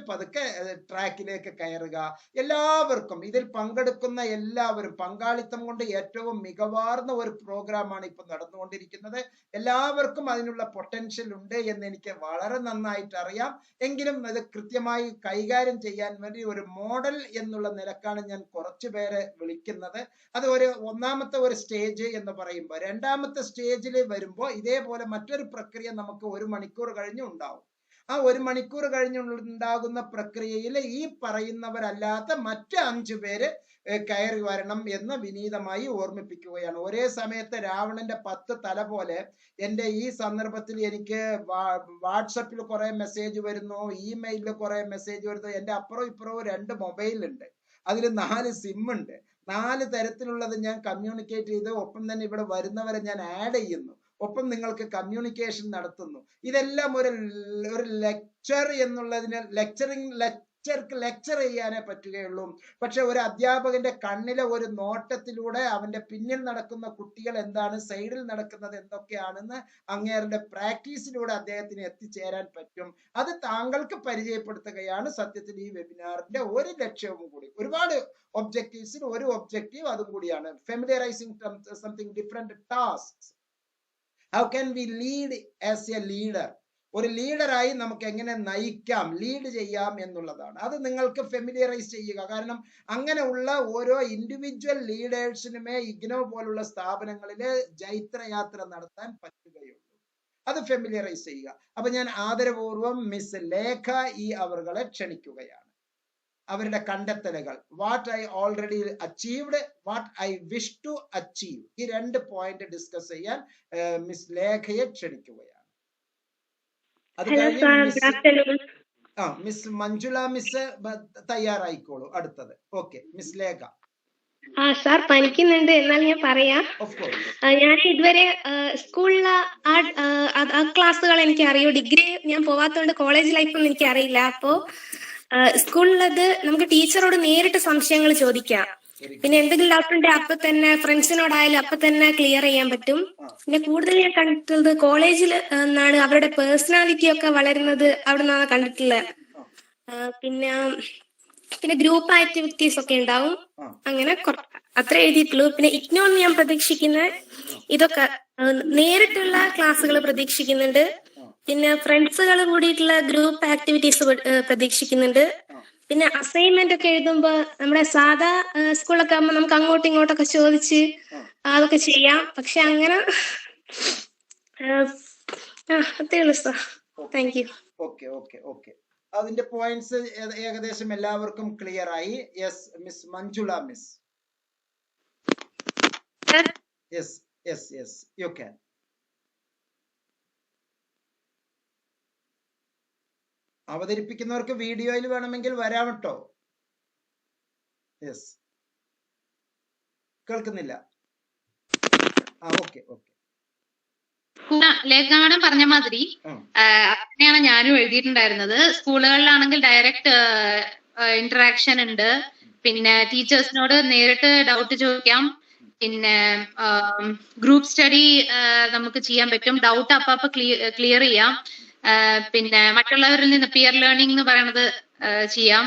പതുക്കെ ട്രാക്കിലേക്ക് കയറുക. എല്ലാവർക്കും, ഇതിൽ പങ്കെടുക്കുന്ന എല്ലാവരും, പങ്കാളിത്തം കൊണ്ട് ഏറ്റവും മികവാർന്ന ഒരു പ്രോഗ്രാമാണ് ഇപ്പൊ നടന്നുകൊണ്ടിരിക്കുന്നത്. എല്ലാവർക്കും അതിനുള്ള പൊട്ടൻഷ്യൽ ഉണ്ട് എന്ന് എനിക്ക് വളരെ നന്നായിട്ട് അറിയാം. എങ്കിലും അത് കൃത്യമായി കൈകാര്യം ചെയ്യാൻ വേണ്ടി ഒരു മോഡൽ എന്നുള്ള നിലക്കാണ് ഞാൻ കുറച്ചു പേരെ വിളിക്കുന്നത്. അത് ഒന്നാമത്തെ ഒരു സ്റ്റേജ് എന്ന് പറയുമ്പോൾ, രണ്ടാമത്തെ സ്റ്റേജിൽ വരുമ്പോൾ ഇതേപോലെ മറ്റൊരു പ്രക്രിയ നമുക്ക് 1 മണിക്കൂർ കഴിഞ്ഞ് ഉണ്ടാവും. ആ 1 മണിക്കൂർ കഴിഞ്ഞുണ്ടാകുന്ന പ്രക്രിയയിൽ ഈ പറയുന്നവരല്ലാത്ത മറ്റ് 5 പേര് കയറി വരണം എന്ന് വിനീതമായി ഓർമ്മിപ്പിക്കുകയാണ്. ഒരേ സമയത്ത് രാവണന്റെ 10 തല പോലെ എൻ്റെ ഈ സന്ദർഭത്തിൽ എനിക്ക് വാട്സപ്പിൽ കുറെ മെസ്സേജ് വരുന്നു, ഇമെയിലിൽ കുറെ മെസ്സേജ് വരുന്നു. എൻ്റെ അപ്പുറവും ഇപ്പുറവും 2 മൊബൈലുണ്ട്, അതിൽ 4 സിം ഉണ്ട്. 4 തരത്തിലുള്ളത് ഞാൻ കമ്മ്യൂണിക്കേറ്റ് ചെയ്ത് ഒപ്പം തന്നെ ഇവിടെ വരുന്നവരെ ഞാൻ ആഡ് ചെയ്യുന്നു, ഒപ്പം നിങ്ങൾക്ക് കമ്മ്യൂണിക്കേഷൻ നടത്തുന്നു. ഇതെല്ലാം ഒരു ലെക്ചർ എന്നുള്ളതിന് ലെക്ചർ ചെയ്യാനേ പറ്റുകയുള്ളൂ. പക്ഷെ ഒരു അധ്യാപകന്റെ കണ്ണിലെ ഒരു നോട്ടത്തിലൂടെ അവന്റെ പിന്നിൽ നടക്കുന്ന കുട്ടികൾ എന്താണ്, സൈഡിൽ നടക്കുന്നത് എന്തൊക്കെയാണെന്ന് അങ്ങേരുടെ പ്രാക്ടീസിലൂടെ അദ്ദേഹത്തിന് എത്തിച്ചേരാൻ പറ്റും. അത് താങ്കൾക്ക് പരിചയപ്പെടുത്തുകയാണ് സത്യത്തിൽ ഈ വെബിനാറിന്റെ ഒരു ലക്ഷ്യവും കൂടി. ഒരുപാട് ഒബ്ജക്റ്റീവ്സിൽ ഒരു ഒബ്ജക്റ്റീവ് അതും കൂടിയാണ്, familiarising something different tasks. How can we lead as a leader? ഒരു ലീഡറായി നമുക്ക് എങ്ങനെ നയിക്കാം, ലീഡ് ചെയ്യാം എന്നുള്ളതാണ്. അത് നിങ്ങൾക്ക് ഫെമിലിയറൈസ് ചെയ്യുക. കാരണം അങ്ങനെയുള്ള ഓരോ ഇൻഡിവിജ്വൽ ലീഡേഴ്സിനുമേ ഇഗ്നോ പോലുള്ള സ്ഥാപനങ്ങളിലെ ജൈത്രയാത്ര നടത്താൻ പറ്റുകയുള്ളൂ. അത് ഫെമിലിയറൈസ് ചെയ്യുക. അപ്പൊ ഞാൻ ആദരപൂർവ്വം മിസ് ലേഖ അവരെ ക്ഷണിക്കുകയാണ്. അവരുടെ കണ്ടെത്തലുകൾ, what I already achieved, what I wish to achieve, ഈ 2 പോയിന്റ് ഡിസ്കസ് ചെയ്യാൻ മിസ് ലേഖയെ ക്ഷണിക്കുകയാണ്. അത് കഴിഞ്ഞ് മിസ് മഞ്ജുള മിസ് തയ്യാറായിക്കോളൂ. അടുത്തത് ഓക്കെ, മിസ് ലേഖ. സാർ പനിക്കുന്നുണ്ട്, എന്നാൽ ഞാൻ പറയാം. ഞാൻ ഇതുവരെ സ്കൂളിലെ ആ ക്ലാസ്സുകൾ എനിക്ക് അറിയൂ. ഡിഗ്രി ഞാൻ പോവാത്തോണ്ട് കോളേജ് ലൈഫൊന്നും എനിക്ക് അറിയില്ല. അപ്പോ സ്കൂളിലത് നമുക്ക് ടീച്ചറോട് നേരിട്ട് സംശയങ്ങൾ ചോദിക്കാം. പിന്നെ എന്തെങ്കിലും ഡൗട്ട് ഉണ്ടെങ്കിൽ അപ്പൊ തന്നെ ഫ്രണ്ട്സിനോടായാലും അപ്പൊ തന്നെ ക്ലിയർ ചെയ്യാൻ പറ്റും. പിന്നെ കൂടുതൽ ഞാൻ കണ്ടിട്ടുള്ളത് കോളേജിൽ നിന്നാണ് അവരുടെ പേഴ്സണാലിറ്റി ഒക്കെ വളരുന്നത്, അവിടെ നിന്നാണ് കണ്ടിട്ടുള്ളത്. പിന്നെ ഗ്രൂപ്പ് ആക്ടിവിറ്റീസ് ഒക്കെ ഉണ്ടാവും. അങ്ങനെ അത്ര എഴുതിയിട്ടുള്ളൂ. പിന്നെ ഇഗ്നോ ഞാൻ പ്രതീക്ഷിക്കുന്ന ഇതൊക്കെ നേരിട്ടുള്ള ക്ലാസ്സുകൾ പ്രതീക്ഷിക്കുന്നുണ്ട്. പിന്നെ ഫ്രണ്ട്സുകൾ കൂടിയിട്ടുള്ള ഗ്രൂപ്പ് ആക്ടിവിറ്റീസ് പ്രതീക്ഷിക്കുന്നുണ്ട്. പിന്നെ അസൈൻമെന്റ് ഒക്കെ എഴുതുമ്പോ നമ്മുടെ സാധാ സ്കൂളൊക്കെ ആകുമ്പോൾ നമുക്ക് അങ്ങോട്ടും ഇങ്ങോട്ടൊക്കെ ചോദിച്ച് അതൊക്കെ ചെയ്യാം. പക്ഷെ അങ്ങനെ അത്രേ ഉള്ളൂ സാർ. Thank you. ഓക്കെ. അതിന്റെ പോയിന്റ്സ് ഏകദേശം എല്ലാവർക്കും ക്ലിയർ ആയി. Yes miss Manjula miss. Yes you can. അവതരിപ്പിക്കുന്നവർക്ക് വീഡിയോയിൽ വേണമെങ്കിൽ വരാം കേട്ടോ. യെസ്, കേൾക്കുന്നില്ല. ഓക്കെ. ലേഖ മാഡം പറഞ്ഞ മാതിരി അങ്ങനെയാണ് ഞാനും എഴുതിയിട്ടുണ്ടായിരുന്നത്. സ്കൂളുകളിലാണെങ്കിൽ ഡയറക്റ്റ് ഇന്ററാക്ഷൻ ഉണ്ട്. പിന്നെ ടീച്ചേഴ്സിനോട് നേരിട്ട് ഡൗട്ട് ചോദിക്കാം. പിന്നെ ഗ്രൂപ്പ് സ്റ്റഡി നമുക്ക് ചെയ്യാൻ പറ്റും. ഡൗട്ട് അപ്പൊ ക്ലിയർ ചെയ്യാം. പിന്നെ മറ്റുള്ളവരിൽ നിന്ന് പിയർ ലേണിംഗ് എന്ന് പറയുന്നത് ചെയ്യാം.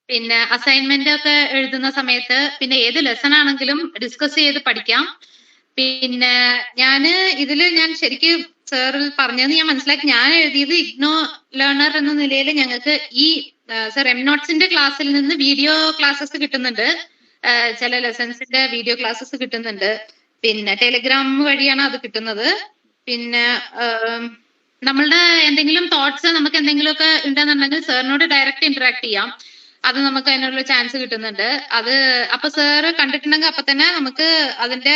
പിന്നെ അസൈൻമെന്റ് ഒക്കെ എഴുതുന്ന സമയത്ത് പിന്നെ ഏത് ലെസൺ ആണെങ്കിലും ഡിസ്കസ് ചെയ്ത് പഠിക്കാം. പിന്നെ ഞാൻ ശരിക്കും സാറിൽ പറഞ്ഞത് ഞാൻ മനസ്സിലാക്കി. ഞാൻ എഴുതിയത് ഇഗ്നോ ലേണർ എന്ന നിലയിൽ ഞങ്ങൾക്ക് ഈ സർ എംനോട്ട്സിന്റെ ക്ലാസ്സിൽ നിന്ന് വീഡിയോ ക്ലാസ്സസ് കിട്ടുന്നുണ്ട്. ചില ലെസൺസിന്റെ വീഡിയോ ക്ലാസ്സസ് കിട്ടുന്നുണ്ട്. പിന്നെ ടെലിഗ്രാം വഴിയാണ് അത് കിട്ടുന്നത്. പിന്നെ നമ്മളുടെ എന്തെങ്കിലും തോട്ട്സ് നമുക്ക് എന്തെങ്കിലുമൊക്കെ ഉണ്ടെന്നുണ്ടെങ്കിൽ സാറിനോട് ഡയറക്റ്റ് ഇന്ററാക്ട് ചെയ്യാം. അത് നമുക്ക് അതിനുള്ള ചാൻസ് കിട്ടുന്നുണ്ട്. അത് അപ്പൊ സാറ് കണ്ടിട്ടുണ്ടെങ്കിൽ അപ്പൊ തന്നെ നമുക്ക് അതിന്റെ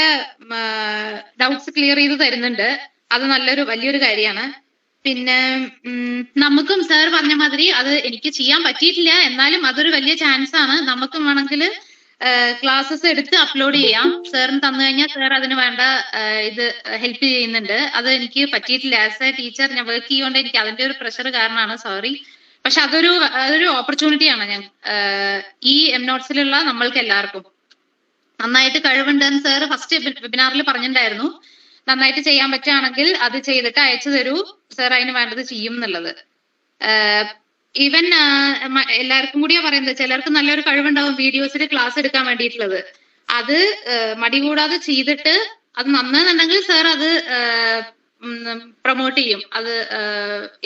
ഡൗട്ട്സ് ക്ലിയർ ചെയ്ത് തരുന്നുണ്ട്. അത് വലിയൊരു കാര്യമാണ്. പിന്നെ നമുക്കും സാർ പറഞ്ഞ മാതിരി അത് എനിക്ക് ചെയ്യാൻ പറ്റിയിട്ടില്ല, എന്നാലും അതൊരു വലിയ ചാൻസ് ആണ്. നമുക്കും വേണമെങ്കിൽ ക്ലാസ്സസ് എടുത്ത് അപ്ലോഡ് ചെയ്യാം. സാറിന് തന്നു കഴിഞ്ഞാൽ സാർ അതിന് വേണ്ട ഇത് ഹെൽപ്പ് ചെയ്യുന്നുണ്ട്. അത് എനിക്ക് പറ്റിയിട്ടില്ല. ആസ് എ ടീച്ചർ ഞാൻ വർക്ക് ചെയ്യുകൊണ്ട് എനിക്ക് അതിന്റെ ഒരു പ്രഷർ കാരണമാണ്, സോറി. പക്ഷെ അതൊരു ഓപ്പർച്യൂണിറ്റിയാണ്. ഈ എംനോട്ട്സിലുള്ള നമ്മൾക്ക് എല്ലാവർക്കും നന്നായിട്ട് കഴിവുണ്ടെന്ന് സാർ ഫസ്റ്റ് വെബിനാറിൽ പറഞ്ഞിട്ടുണ്ടായിരുന്നു. നന്നായിട്ട് ചെയ്യാൻ പറ്റുകയാണെങ്കിൽ അത് ചെയ്തിട്ട് അയച്ചു തരൂ, സാർ അതിന് വേണ്ടത് ചെയ്യും എന്നുള്ളത്. ഈവൻ എല്ലാവർക്കും കൂടിയാ പറയുന്നത്, ചിലർക്ക് നല്ലൊരു കഴിവുണ്ടാവും വീഡിയോസിൽ ക്ലാസ് എടുക്കാൻ വേണ്ടിയിട്ടുള്ളത്. അത് മടി കൂടാതെ ചെയ്തിട്ട് അത് നന്നാന്നുണ്ടെങ്കിൽ സാർ അത് പ്രൊമോട്ട് ചെയ്യും, അത്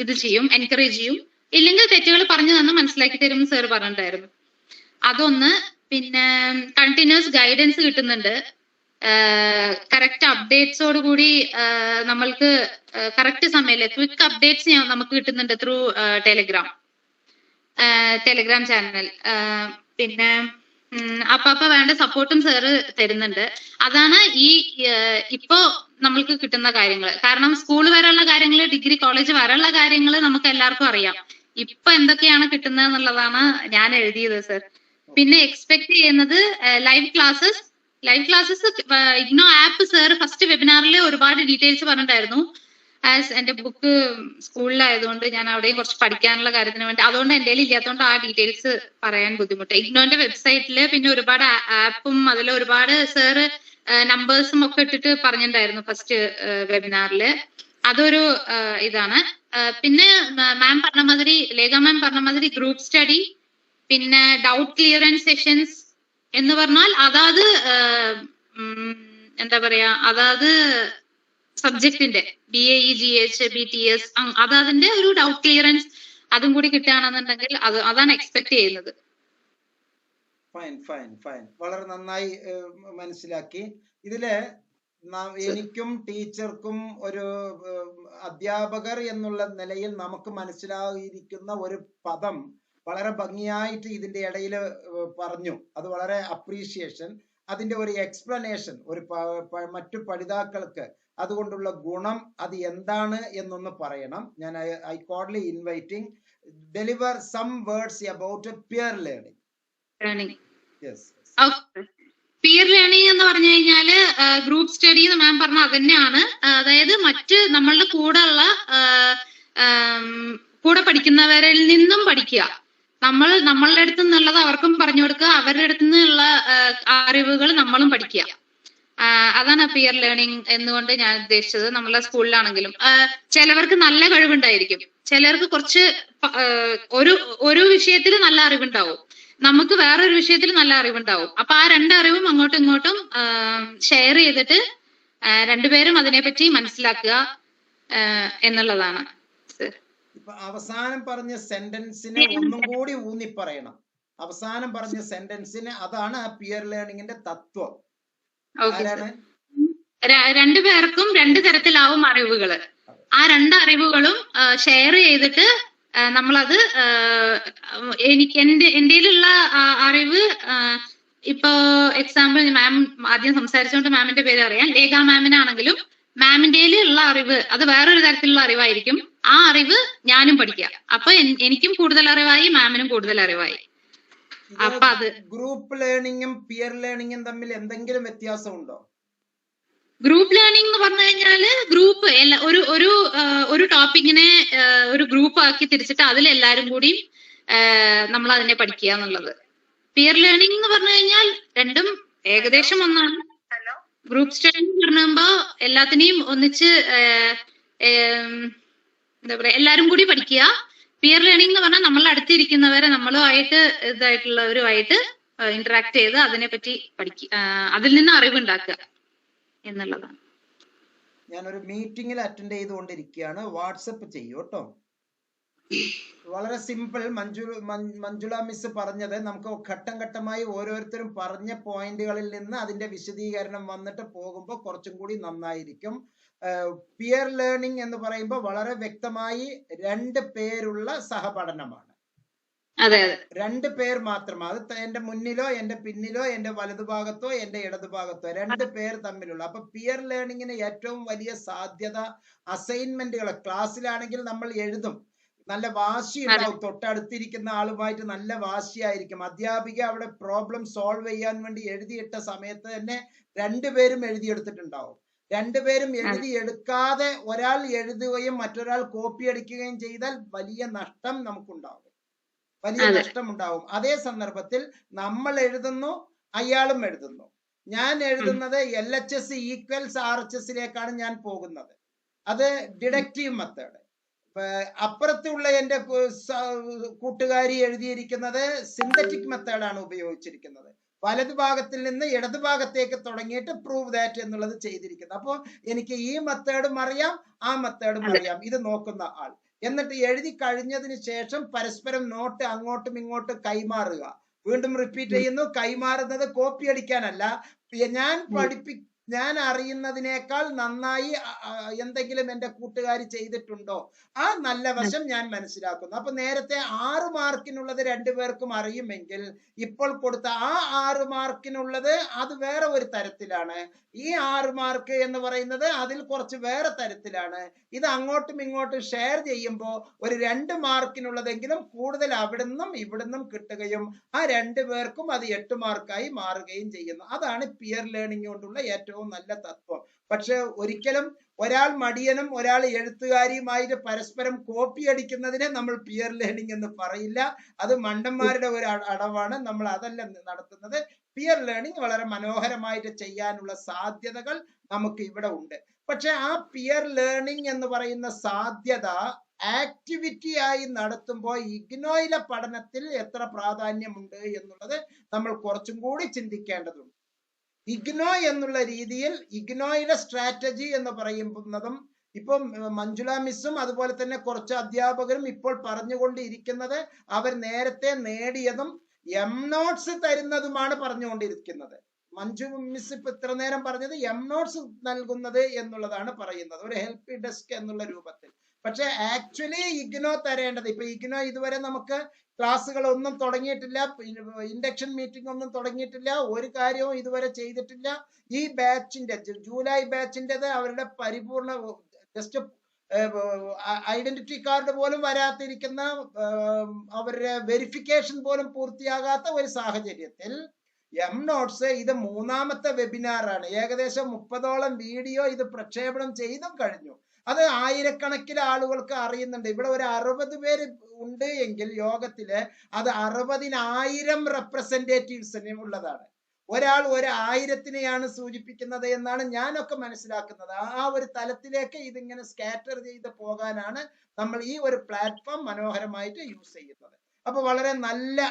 ഇത് ചെയ്യും, എൻകറേജ് ചെയ്യും. ഇല്ലെങ്കിൽ തെറ്റുകൾ പറഞ്ഞു തന്ന് മനസ്സിലാക്കി തരും സാർ പറഞ്ഞിട്ടുണ്ടായിരുന്നു. അതൊന്ന്. പിന്നെ കണ്ടിന്യൂസ് ഗൈഡൻസ് കിട്ടുന്നുണ്ട്. കറക്റ്റ് അപ്ഡേറ്റ്സോട് കൂടി നമ്മൾക്ക് കറക്റ്റ് സമയത്ത് ക്വിക്ക് അപ്ഡേറ്റ്സ് നമുക്ക് കിട്ടുന്നുണ്ട് ത്രൂ ടെലിഗ്രാം ചാനൽ. പിന്നെ അപ്പൊ വേണ്ട സപ്പോർട്ടും സാറ് തരുന്നുണ്ട്. അതാണ് ഇപ്പോ നമ്മൾക്ക് കിട്ടുന്ന കാര്യങ്ങൾ. കാരണം സ്കൂൾ വരെയുള്ള കാര്യങ്ങൾ, ഡിഗ്രി കോളേജ് വരെയുള്ള കാര്യങ്ങൾ നമുക്ക് എല്ലാവർക്കും അറിയാം. ഇപ്പൊ എന്തൊക്കെയാണ് കിട്ടുന്നത് എന്നുള്ളതാണ് ഞാൻ എഴുതിയത് സർ. പിന്നെ എക്സ്പെക്ട് ചെയ്യുന്നത് live classes IGNOU app sir first വെബിനാറിൽ ഒരുപാട് ഡീറ്റെയിൽസ് പറഞ്ഞിട്ടുണ്ടായിരുന്നു. ആസ് എന്റെ ബുക്ക് സ്കൂളിലായതുകൊണ്ട് ഞാൻ അവിടെയും കുറച്ച് പഠിക്കാനുള്ള കാര്യത്തിന് വേണ്ടി, അതുകൊണ്ട് എന്റെ ഇല്ലാത്തതുകൊണ്ട് ആ ഡീറ്റെയിൽസ് പറയാൻ ബുദ്ധിമുട്ട്. ഇഗ്നോന്റെ വെബ്സൈറ്റില് പിന്നെ ഒരുപാട് ആപ്പും അതിൽ ഒരുപാട് സാറ് നമ്പേഴ്സും ഒക്കെ ഇട്ടിട്ട് പറഞ്ഞിട്ടുണ്ടായിരുന്നു ഫസ്റ്റ് വെബിനാറില്. അതൊരു ഇതാണ്. പിന്നെ മാം പറഞ്ഞ മാതിരി, ലേഖ മാം പറഞ്ഞ മാതിരി ഗ്രൂപ്പ് സ്റ്റഡി, പിന്നെ ഡൗട്ട് ക്ലിയറൻസ് സെഷൻസ് എന്ന് പറഞ്ഞാൽ അതാത് എന്താ പറയാ, അതാത് സബ്ജക്റ്റിന്റെ BAE GH BTS അതതിന്റെ ഒരു ഡൗട്ട് ക്ലിയറൻസ് അതും കൂടി കിട്ടുകയാണെന്നുണ്ടെങ്കിൽ അതാണ് എക്സ്പെക്ട് ചെയ്യുന്നത്. ഫൈൻ വളരെ നന്നായി മനസ്സിലാക്കി. ഇതില് എനിക്കും ടീച്ചർക്കും ഒരു അധ്യാപകർ എന്നുള്ള നിലയിൽ നമുക്ക് മനസ്സിലായിരിക്കുന്ന ഒരു പദം വളരെ ഭംഗിയായിട്ട് ഇതിന്റെ ഇടയിൽ പറഞ്ഞു. അത് വളരെ അപ്രീഷിയേഷൻ. അതിന്റെ ഒരു എക്സ്പ്ലനേഷൻ ഒരു മറ്റു പഠിതാക്കൾക്ക് അതുകൊണ്ടുള്ള ഗുണം അത് എന്താണ് എന്നൊന്ന് പറയണം. ഞാൻ I cordially inviting deliver some words about peer learning. Peer learning എന്ന് പറഞ്ഞു കഴിഞ്ഞാല് ഗ്രൂപ്പ് സ്റ്റഡി എന്ന് മാം പറഞ്ഞ അത് തന്നെയാണ്. അതായത് മറ്റ് നമ്മളുടെ കൂടെ പഠിക്കുന്നവരിൽ നിന്നും പഠിക്കുക. നമ്മളുടെ അടുത്ത് നിന്നുള്ളത് അവർക്കും പറഞ്ഞു കൊടുക്കുക, അവരുടെ അടുത്ത് നിന്നുള്ള അറിവുകൾ നമ്മളും പഠിക്കുക. അതാണ് പിയർ ലേണിംഗ് എന്നുകൊണ്ട് ഞാൻ ഉദ്ദേശിച്ചത്. നമ്മളെ സ്കൂളിലാണെങ്കിലും ചിലവർക്ക് നല്ല കഴിവുണ്ടായിരിക്കും, ചിലർക്ക് കുറച്ച് ഒരു വിഷയത്തിൽ നല്ല അറിവുണ്ടാവും, നമുക്ക് വേറൊരു വിഷയത്തിൽ നല്ല അറിവുണ്ടാവും. അപ്പൊ ആ രണ്ടറിവും അങ്ങോട്ടും ഇങ്ങോട്ടും ഷെയർ ചെയ്തിട്ട് രണ്ടുപേരും അതിനെപ്പറ്റി മനസ്സിലാക്കുക എന്നുള്ളതാണ്. ഇപ്പൊ അവസാനം പറഞ്ഞ സെന്റൻസിനെ ഒന്നും കൂടി ഊന്നി പറയണം. അവസാനം പറഞ്ഞ സെന്റൻസിന് അതാണ് പിയർ ലേണിംഗിന്റെ തത്വം. രണ്ടുപേർക്കും രണ്ടു തരത്തിലാവും അറിവുകള്. ആ രണ്ട് അറിവുകളും ഷെയർ ചെയ്തിട്ട് നമ്മളത് എന്റെയിലുള്ള അറിവ് ഇപ്പോ എക്സാമ്പിൾ മാം ആദ്യം സംസാരിച്ചുകൊണ്ട് മാമിന്റെ പേര് അറിയാം. ലേഖ മാമിനാണെങ്കിലും മാമിന്റെ ഉള്ള അറിവ് അത് വേറൊരു തരത്തിലുള്ള അറിവായിരിക്കും. ആ അറിവ് ഞാനും പഠിക്കുക. അപ്പൊ എനിക്കും കൂടുതൽ അറിവായി, മാമിനും കൂടുതൽ അറിവായി. അപ്പൊ അത് ഗ്രൂപ്പ് ലേണിംഗും പിയർ ലേണിംഗും തമ്മിൽ എന്തെങ്കിലും വ്യത്യാസമുണ്ടോ? ഗ്രൂപ്പ് ലേണിംഗ് എന്ന് പറഞ്ഞു കഴിഞ്ഞാല് ഗ്രൂപ്പ് ഒരു ടോപ്പിക്കിനെ ഒരു ഗ്രൂപ്പ് ആക്കി തിരിച്ചിട്ട് അതിലെല്ലാരും കൂടി നമ്മൾ അതിനെ പഠിക്കുക എന്നുള്ളത്. പിയർ ലേണിംഗ് എന്ന് പറഞ്ഞു കഴിഞ്ഞാൽ രണ്ടും ഏകദേശം ഒന്നാണ്. ഗ്രൂപ്പ് സ്റ്റഡി എന്ന് പറയുമ്പോ എല്ലാത്തിനെയും ഒന്നിച്ച് എന്താ പറയാ എല്ലാരും കൂടി പഠിക്കുക. പിയർ ലേണിംഗ് എന്ന് പറഞ്ഞാൽ നമ്മൾ അടുത്തിരിക്കുന്നവരെ നമ്മളുമായിട്ട് ഇതായിട്ടുള്ളവരുമായിട്ട് ഇന്ററാക്ട് ചെയ്ത് അതിനെപ്പറ്റി പഠിക്കുക, അതിൽ നിന്ന് അറിവുണ്ടാക്കുക എന്നുള്ളതാണ്. ഞാനൊരു മീറ്റിംഗിൽ അറ്റൻഡ് ചെയ്തുകൊണ്ടിരിക്കുകയാണ്, വാട്സപ്പ് ചെയ്യൂ കേട്ടോ. വളരെ സിമ്പിൾ. മഞ്ജുള മിസ് പറഞ്ഞത് നമുക്ക് ഘട്ടം ഘട്ടമായി ഓരോരുത്തരും പറഞ്ഞ പോയിന്റുകളിൽ നിന്ന് അതിന്റെ വിശദീകരണം വന്നിട്ട് പോകുമ്പോൾ കുറച്ചും കൂടി നന്നായിരിക്കും. പിയർ ലേണിംഗ് എന്ന് പറയുമ്പോൾ വളരെ വ്യക്തമായി 2 പേരുള്ള സഹപഠനമാണ്. അതെ അതെ, 2 പേർ മാത്രമാണ്. അത് എന്റെ മുന്നിലോ എന്റെ പിന്നിലോ എന്റെ വലതുഭാഗത്തോ എന്റെ ഇടതുഭാഗത്തോ 2 പേർ തമ്മിലുള്ള. അപ്പൊ പിയർ ലേണിംഗിന് ഏറ്റവും വലിയ സാധ്യത അസൈൻമെന്റുകൾ ക്ലാസ്സിലാണെങ്കിൽ നമ്മൾ എഴുതും, നല്ല വാശി ഉണ്ടാവും. തൊട്ടടുത്തിരിക്കുന്ന ആളുമായിട്ട് നല്ല വാശിയായിരിക്കും. അധ്യാപിക അവിടെ പ്രോബ്ലം സോൾവ് ചെയ്യാൻ വേണ്ടി എഴുതിയിട്ട സമയത്ത് തന്നെ 2 പേരും എഴുതിയെടുത്തിട്ടുണ്ടാവും. 2 പേരും എഴുതിയെടുക്കാതെ ഒരാൾ എഴുതുകയും മറ്റൊരാൾ കോപ്പി അടിക്കുകയും ചെയ്താൽ വലിയ നഷ്ടം നമുക്കുണ്ടാവും, വലിയ നഷ്ടമുണ്ടാവും. അതേ സന്ദർഭത്തിൽ നമ്മൾ എഴുതുന്നു, അയാളും എഴുതുന്നു. ഞാൻ എഴുതുന്നത് LHS ഈക്വൽസ് RHSിലേക്കാണ് ഞാൻ പോകുന്നത്. അത് ഡിഡക്റ്റീവ് മെത്തേഡ്. അപ്പുറത്തുള്ള എന്റെ കൂട്ടുകാരി എഴുതിയിരിക്കുന്നത് സിന്തറ്റിക് മെത്തേഡാണ് ഉപയോഗിച്ചിരിക്കുന്നത്. വലതുഭാഗത്തിൽ നിന്ന് ഇടതുഭാഗത്തേക്ക് തുടങ്ങിയിട്ട് പ്രൂവ് ദാറ്റ് എന്നുള്ളത് ചെയ്തിരിക്കുന്നത്. അപ്പോൾ എനിക്ക് ഈ മെത്തേഡും അറിയാം, ആ മെത്തേഡും അറിയാം, ഇത് നോക്കുന്ന ആൾ. എന്നിട്ട് എഴുതി കഴിഞ്ഞതിന് ശേഷം പരസ്പരം നോട്ട് അങ്ങോട്ടും ഇങ്ങോട്ടും കൈമാറുക. വീണ്ടും റിപ്പീറ്റ് ചെയ്യുന്നു. കൈമാറുന്നത് കോപ്പി അടിക്കാനല്ല, ഞാൻ അറിയുന്നതിനേക്കാൾ നന്നായി എന്തെങ്കിലും എന്റെ കൂട്ടുകാരി ചെയ്തിട്ടുണ്ടോ, ആ നല്ല വശം ഞാൻ മനസ്സിലാക്കുന്നു. അപ്പൊ നേരത്തെ 6 മാർക്കിനുള്ളത് 2 പേർക്കും അറിയുമെങ്കിൽ ഇപ്പോൾ കൊടുത്ത ആ 6 മാർക്കിനുള്ളത് അത് വേറെ ഒരു തരത്തിലാണ്. ഈ 6 മാർക്ക് എന്ന് പറയുന്നത് അതിൽ കുറച്ച് വേറെ തരത്തിലാണ്. ഇത് അങ്ങോട്ടും ഇങ്ങോട്ടും ഷെയർ ചെയ്യുമ്പോൾ ഒരു 2 മാർക്കിനുള്ളതെങ്കിലും കൂടുതൽ അവിടുന്നും ഇവിടുന്നും കിട്ടുകയും ആ 2 പേർക്കും അത് 8 മാർക്കായി മാറുകയും ചെയ്യുന്നു. അതാണ് പിയർ ലേണിംഗ് കൊണ്ടുള്ള ഏറ്റവും നല്ല തത്വം. പക്ഷെ ഒരിക്കലും ഒരാൾ മടിയനും ഒരാൾ എഴുത്തുകാരിയുമായിട്ട് പരസ്പരം കോപ്പി അടിക്കുന്നതിനെ നമ്മൾ പിയർ ലേണിംഗ് എന്ന് പറയില്ല. അത് മണ്ടന്മാരുടെ ഒരു അടവാണ്. നമ്മൾ അതല്ല നടത്തുന്നത്. പിയർ ലേണിംഗ് വളരെ മനോഹരമായിട്ട് ചെയ്യാനുള്ള സാധ്യതകൾ നമുക്ക് ഇവിടെ ഉണ്ട്. പക്ഷെ ആ പിയർ ലേണിംഗ് എന്ന് പറയുന്ന സാധ്യത ആക്ടിവിറ്റി ആയി നടത്തുമ്പോൾ ഇഗ്നോയിലെ പഠനത്തിൽ എത്ര പ്രാധാന്യമുണ്ട് എന്നുള്ളത് നമ്മൾ കുറച്ചും കൂടി ചിന്തിക്കേണ്ടതുണ്ട്. ഇഗ്നോ എന്നുള്ള രീതിയിൽ ഇഗ്നോയിലെ സ്ട്രാറ്റജി എന്ന് പറയുന്നതും ഇപ്പം മഞ്ജുള മിസ്സും അതുപോലെ തന്നെ കുറച്ച് അധ്യാപകരും ഇപ്പോൾ പറഞ്ഞുകൊണ്ടിരിക്കുന്നത് അവർ നേരത്തെ നേടിയതും നോട്ട്സ് തരുന്നതുമാണ് പറഞ്ഞുകൊണ്ടിരിക്കുന്നത്. മഞ്ജു മിസ് ഇപ്പൊ ഇത്ര നേരം പറഞ്ഞത് നോട്ട്സ് നൽകുന്നത് എന്നുള്ളതാണ് പറയുന്നത്, ഒരു ഹെൽപ്പ് ഡെസ്ക് എന്നുള്ള രൂപത്തിൽ. പക്ഷെ ആക്ച്വലി ഇഗ്നോ തരേണ്ടത്, ഇപ്പൊ ഇഗ്നോ ഇതുവരെ നമുക്ക് ക്ലാസ്സുകളൊന്നും തുടങ്ങിയിട്ടില്ല, ഇൻഡക്ഷൻ മീറ്റിംഗ് ഒന്നും തുടങ്ങിയിട്ടില്ല, ഒരു കാര്യവും ഇതുവരെ ചെയ്തിട്ടില്ല. ഈ ബാച്ചിന്റെ ജൂലൈ ബാച്ചിൻ്റെത് അവരുടെ പരിപൂർണ ജസ്റ്റ് ഐഡന്റിറ്റി കാർഡ് പോലും വരാതിരിക്കുന്ന, അവരുടെ വെരിഫിക്കേഷൻ പോലും പൂർത്തിയാകാത്ത ഒരു സാഹചര്യത്തിൽ നോട്ട്സ് ഇത് 3ാമത്തെ വെബിനാറാണ്. ഏകദേശം 30ഓളം വീഡിയോ ഇത് പ്രക്ഷേപണം ചെയ്തും കഴിഞ്ഞു. അത് ആയിരക്കണക്കിന് ആളുകൾക്ക് അറിയുന്നുണ്ട്. ഇവിടെ ഒരു 60 പേര് ഉണ്ട് എങ്കിൽ യോഗത്തില് അത് 60,000 റെപ്രസെന്റേറ്റീവ്സിന് ഉള്ളതാണ്. ഒരാൾ 1000-നെയാണ് സൂചിപ്പിക്കുന്നത് എന്നാണ് ഞാനൊക്കെ മനസ്സിലാക്കുന്നത്. ആ ഒരു തലത്തിലേക്ക് ഇതിങ്ങനെ സ്കാറ്റർ ചെയ്ത് പോകാനാണ് നമ്മൾ ഈ ഒരു പ്ലാറ്റ്ഫോം മനോഹരമായിട്ട് യൂസ് ചെയ്യുന്നത്. അപ്പൊ വളരെ നല്ല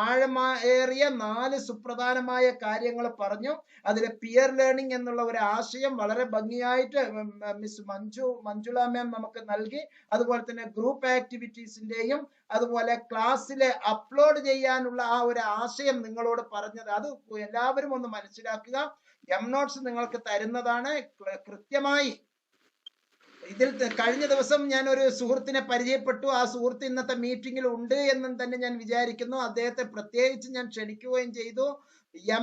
ആഴമേറിയ 4 സുപ്രധാനമായ കാര്യങ്ങൾ പറഞ്ഞു. അതിൽ പിയർ ലേണിംഗ് എന്നുള്ള ഒരു ആശയം വളരെ ഭംഗിയായിട്ട് മിസ് മഞ്ജുള മാം നമുക്ക് നൽകി. അതുപോലെ തന്നെ ഗ്രൂപ്പ് ആക്ടിവിറ്റീസിന്റെയും അതുപോലെ ക്ലാസ്സിൽ അപ്ലോഡ് ചെയ്യാനുള്ള ആ ഒരു ആശയം നിങ്ങളോട് പറഞ്ഞത്, അത് എല്ലാവരും ഒന്ന് മനസ്സിലാക്കുക. നോട്ട്സ് നിങ്ങൾക്ക് തരുന്നതാണ് കൃത്യമായി. ഇതിൽ കഴിഞ്ഞ ദിവസം ഞാൻ ഒരു സുഹൃത്തിനെ പരിചയപ്പെട്ടു. ആ സുഹൃത്ത് ഇന്നത്തെ മീറ്റിംഗിൽ ഉണ്ട് എന്നും തന്നെ ഞാൻ വിചാരിക്കുന്നു. അദ്ദേഹത്തെ പ്രത്യേകിച്ച് ഞാൻ ക്ഷണിക്കുകയും ചെയ്തു.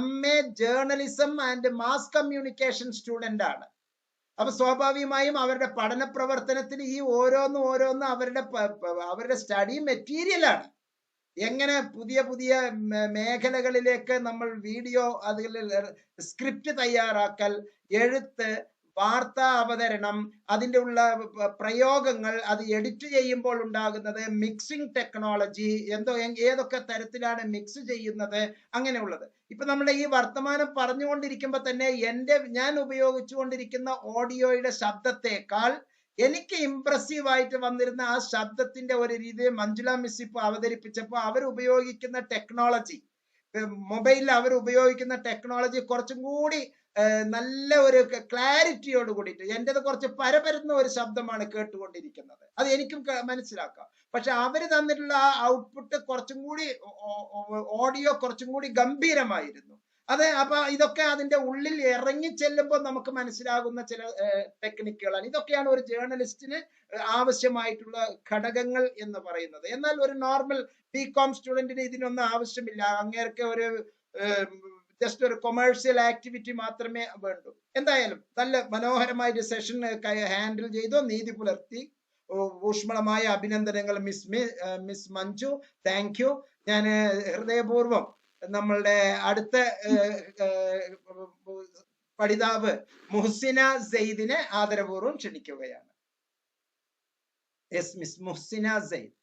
MA journalism and mass communication student ആണ്. അപ്പൊ സ്വാഭാവികമായും അവരുടെ പഠന പ്രവർത്തനത്തിൽ ഈ ഓരോന്ന് അവരുടെ സ്റ്റഡി മെറ്റീരിയലാണ്. എങ്ങനെ പുതിയ പുതിയ മേഖലകളിലേക്ക് നമ്മൾ വീഡിയോ, അതിൽ സ്ക്രിപ്റ്റ് തയ്യാറാക്കൽ, എഴുത്ത്, വാർത്താ അവതരണം, അതിൻ്റെ ഉള്ള പ്രയോഗങ്ങൾ, അത് എഡിറ്റ് ചെയ്യുമ്പോൾ ഉണ്ടാകുന്നത്, മിക്സിംഗ് ടെക്നോളജി, ഏതൊക്കെ തരത്തിലാണ് മിക്സ് ചെയ്യുന്നത്, അങ്ങനെയുള്ളത്. ഇപ്പൊ നമ്മുടെ ഈ വർത്തമാനം പറഞ്ഞുകൊണ്ടിരിക്കുമ്പോൾ തന്നെ ഞാൻ ഉപയോഗിച്ചുകൊണ്ടിരിക്കുന്ന ഓഡിയോയുടെ ശബ്ദത്തെക്കാൾ എനിക്ക് ഇംപ്രസീവ് ആയിട്ട് വന്നിരുന്ന ആ ശബ്ദത്തിന്റെ ഒരു രീതി മഞ്ജുള മിസ് ഇപ്പൊ അവതരിപ്പിച്ചപ്പോൾ അവർ ഉപയോഗിക്കുന്ന ടെക്നോളജി, മൊബൈലിൽ അവർ ഉപയോഗിക്കുന്ന ടെക്നോളജി കുറച്ചും കൂടി നല്ല ഒരു ക്ലാരിറ്റിയോട് കൂടിയിട്ട്, എന്റേത് കുറച്ച് പരപരുന്ന ഒരു ശബ്ദമാണ് കേട്ടുകൊണ്ടിരിക്കുന്നത്, അത് എനിക്കും മനസ്സിലാക്കാം. പക്ഷെ അവര് തന്നിട്ടുള്ള ആ ഔട്ട്പുട്ട് കുറച്ചും കൂടി ഓഡിയോ കുറച്ചും കൂടി ഗംഭീരമായിരുന്നു. അതെ, അപ്പൊ ഇതൊക്കെ അതിന്റെ ഉള്ളിൽ ഇറങ്ങി ചെല്ലുമ്പോൾ നമുക്ക് മനസ്സിലാകുന്ന ചില ടെക്നിക്കുകളാണ്. ഇതൊക്കെയാണ് ഒരു ജേർണലിസ്റ്റിന് ആവശ്യമായിട്ടുള്ള ഘടകങ്ങൾ എന്ന് പറയുന്നത്. എന്നാൽ ഒരു നോർമൽ ബികോം സ്റ്റുഡന്റിന് ഇതിനൊന്നും ആവശ്യമില്ല. അങ്ങേർക്ക് ഒരു ജസ്റ്റ് ഒരു കൊമേഴ്സ്യൽ ആക്ടിവിറ്റി മാത്രമേ വേണ്ടൂ. എന്തായാലും നല്ല മനോഹരമായ സെഷൻ ഹാൻഡിൽ ചെയ്തു, നീതി പുലർത്തി. ഊഷ്മളമായ അഭിനന്ദനങ്ങൾ മിസ് മഞ്ജു, താങ്ക് യു. ഞാൻ ഹൃദയപൂർവ്വം നമ്മളുടെ അടുത്ത പഠിതാവ് മുഹ്സിന സെയ്ദിനെ ആദരപൂർവ്വം ക്ഷണിക്കുകയാണ്. Yes, miss Muhsina Sayed.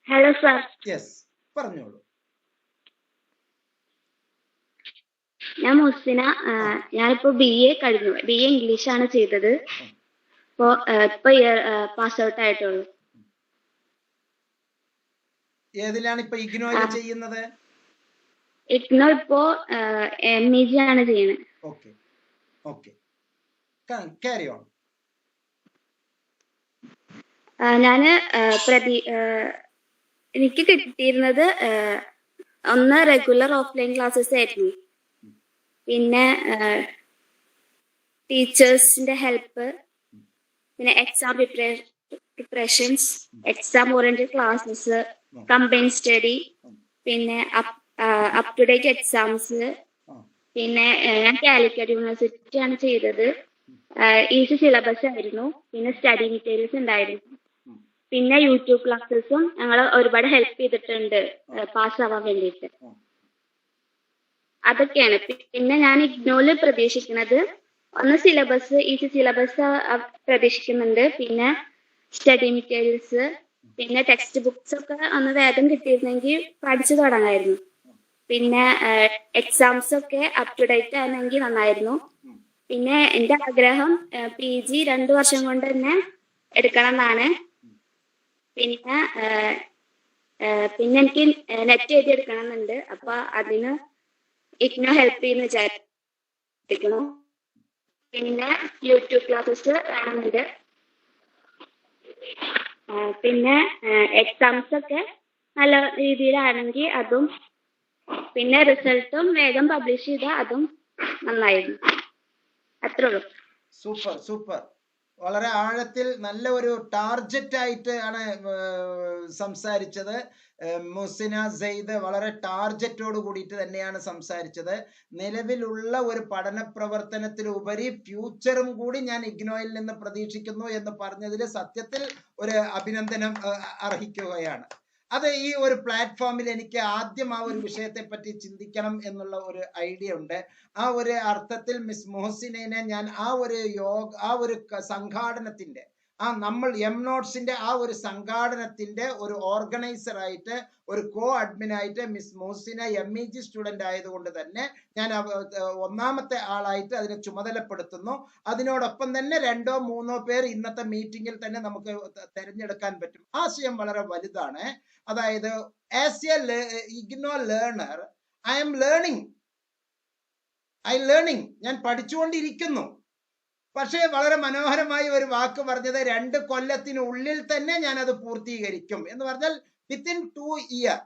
Hello sir. Yes, പറഞ്ഞോളൂ. ഞാൻ മുഹ്സിന. ഞാനിപ്പോ BA കഴിഞ്ഞു. BA ഇംഗ്ലീഷാണ് ചെയ്തത്. ഇപ്പൊ പാസ് ഔട്ട് ആയിട്ടുള്ളൂ. ഏതിലാണ് ഇപ്പൊ ഇഗ്നോയിൽ ചെയ്യുന്നത്? ഇഗ്നോ ഇപ്പോ MEG ആണ് ചെയ്യുന്നത്. Okay okay, carry on. ഞാന് എനിക്ക് കിട്ടിയിരുന്നത് ഒന്ന് റെഗുലർ ഓഫ്ലൈൻ ക്ലാസ്സസ് ആയിരുന്നു. പിന്നെ ടീച്ചേഴ്സിന്റെ ഹെൽപ്പ്, പിന്നെ exam preparations, exam oriented classes, combine study, പിന്നെ അപ് ടു ഡേറ്റ് എക്സാംസ്. പിന്നെ ഞാൻ കാലിക്കറ്റ് യൂണിവേഴ്സിറ്റി ആണ് ചെയ്തത്. ഈസി സിലബസ് ആയിരുന്നു. പിന്നെ സ്റ്റഡി മെറ്റീരിയൽസ് ഉണ്ടായിരുന്നു. പിന്നെ യൂട്യൂബ് ക്ലാസ്സസും ഞങ്ങൾ ഒരുപാട് ഹെൽപ്പ് ചെയ്തിട്ടുണ്ട് പാസ്സാവാൻ വേണ്ടിയിട്ട്. അതൊക്കെയാണ്. പിന്നെ ഞാൻ ഇഗ്നോയില് പ്രതീക്ഷിക്കുന്നത് ഒന്ന് സിലബസ്, ഈസി സിലബസ് പ്രതീക്ഷിക്കുന്നുണ്ട്. പിന്നെ സ്റ്റഡി മെറ്റീരിയൽസ്, പിന്നെ ടെക്സ്റ്റ് ബുക്സ് ഒക്കെ ഒന്ന് വേഗം കിട്ടിയിരുന്നെങ്കിൽ പഠിച്ചു തുടങ്ങായിരുന്നു. പിന്നെ എക്സാംസ് ഒക്കെ അപ് ടു ഡേറ്റ് ആണെങ്കിൽ നന്നായിരുന്നു. പിന്നെ എന്റെ ആഗ്രഹം PG 2 വർഷം കൊണ്ട് തന്നെ എടുക്കണം എന്നാണ്. പിന്നെ എനിക്ക് നെറ്റ് എഴുതി എടുക്കണം എന്നുണ്ട്. അപ്പൊ അതിന് ഇഗ്നോ ഹെൽപ്പ് ചെയ്യുന്ന വിചാരിക്കണം. പിന്നെ യൂട്യൂബ് ക്ലാസ്സസ് വേണമെന്നുണ്ട്. പിന്നെ എക്സാംസ് ഒക്കെ നല്ല രീതിയിലാണെങ്കിൽ അതും, പിന്നെ റിസൾട്ടും വേഗം പബ്ലിഷ് ചെയ്താൽ അതും നന്നായിരുന്നു. അത്രേ ഉള്ളൂ. സൂപ്പർ സൂപ്പർ, വളരെ ആഴത്തിൽ നല്ല ഒരു ടാർജറ്റ് ആയിട്ട് ആണ് സംസാരിച്ചത്. മുഹ്സിന സെയ്ദ് വളരെ ടാർജറ്റോട് കൂടിയിട്ട് തന്നെയാണ് സംസാരിച്ചത്. നിലവിലുള്ള ഒരു പഠന പ്രവർത്തനത്തിലുപരി ഫ്യൂച്ചറും കൂടി ഞാൻ ഇഗ്നോയിൽ നിന്ന് പ്രതീക്ഷിക്കുന്നു എന്ന് പറഞ്ഞതിൽ സത്യത്തിൽ ഒരു അഭിനന്ദനം അർഹിക്കുകയാണ്. അത് ഈ ഒരു പ്ലാറ്റ്ഫോമിൽ എനിക്ക് ആദ്യം ആ ഒരു വിഷയത്തെ പറ്റി ചിന്തിക്കണം എന്നുള്ള ഒരു ഐഡിയ ഉണ്ട്. ആ ഒരു അർത്ഥത്തിൽ മിസ് മുഹ്സിനെ ഞാൻ ആ ഒരു സംഘാടനത്തിന്റെ, നമ്മൾ എംനോട്ട്സിന്റെ ആ ഒരു സംഘാടനത്തിന്റെ ഒരു ഓർഗനൈസർ ആയിട്ട്, ഒരു അഡ്മിൻ ആയിട്ട് മിസ് മുഹ്സിന MEG സ്റ്റുഡന്റ് ആയതുകൊണ്ട് തന്നെ ഞാൻ ഒന്നാമത്തെ ആളായിട്ട് അതിനെ ചുമതലപ്പെടുത്തുന്നു. അതിനോടൊപ്പം തന്നെ 2-3 പേർ ഇന്നത്തെ മീറ്റിംഗിൽ തന്നെ നമുക്ക് തെരഞ്ഞെടുക്കാൻ പറ്റും. ആശയം വളരെ വലുതാണ്. അതായത് as a IGNOU learner I learning, ഞാൻ പഠിച്ചുകൊണ്ടിരിക്കുന്നു. പക്ഷേ വളരെ മനോഹരമായി ഒരു വാക്ക് പറഞ്ഞത് 2 കൊല്ലത്തിനുള്ളിൽ തന്നെ ഞാൻ അത് പൂർത്തീകരിക്കും എന്ന് പറഞ്ഞാൽ വിത്തിൻ 2 ഇയർ.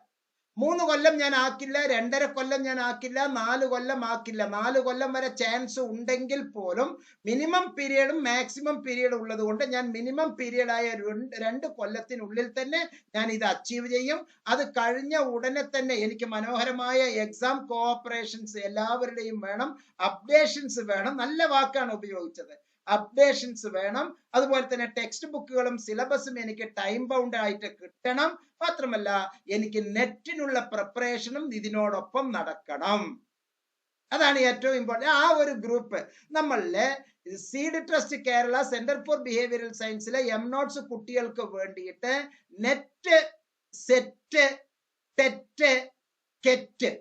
3 കൊല്ലം ഞാൻ ആക്കില്ല, 2.5 കൊല്ലം ഞാൻ ആക്കില്ല, 4 കൊല്ലം ആക്കില്ല. 4 കൊല്ലം വരെ ചാൻസ് ഉണ്ടെങ്കിൽ പോലും മിനിമം പീരീഡും മാക്സിമം പീരീഡ് ഉള്ളത് കൊണ്ട് ഞാൻ മിനിമം പീരീഡായ 2 കൊല്ലത്തിനുള്ളിൽ തന്നെ ഞാൻ ഇത് അച്ചീവ് ചെയ്യും. അത് കഴിഞ്ഞ ഉടനെ തന്നെ എനിക്ക് മനോഹരമായ എക്സാം കോഓപ്പറേഷൻസ് എല്ലാവരുടെയും വേണം, അപ്ഡേഷൻസ് വേണം. നല്ല വാക്കാണ് ഉപയോഗിച്ചത്, അപ്ഡേഷൻസ് വേണം. അതുപോലെ തന്നെ ടെക്സ്റ്റ് ബുക്കുകളും സിലബസും എനിക്ക് ടൈം ബൗണ്ട് ആയിട്ട് കിട്ടണം. മാത്രമല്ല എനിക്ക് നെറ്റിനുള്ള പ്രിപ്പറേഷനും ഇതിനോടൊപ്പം നടക്കണം. അതാണ് ഏറ്റവും ഇമ്പോർട്ടന്റ്. ആ ഒരു ഗ്രൂപ്പ് നമ്മളിലെ seed trust Kerala centre for behavioural സയൻസിലെ എംനോട്ട്സ് കുട്ടികൾക്ക് വേണ്ടിയിട്ട് നെറ്റ്, സെറ്റ്, ടെറ്റ്, കെറ്റ്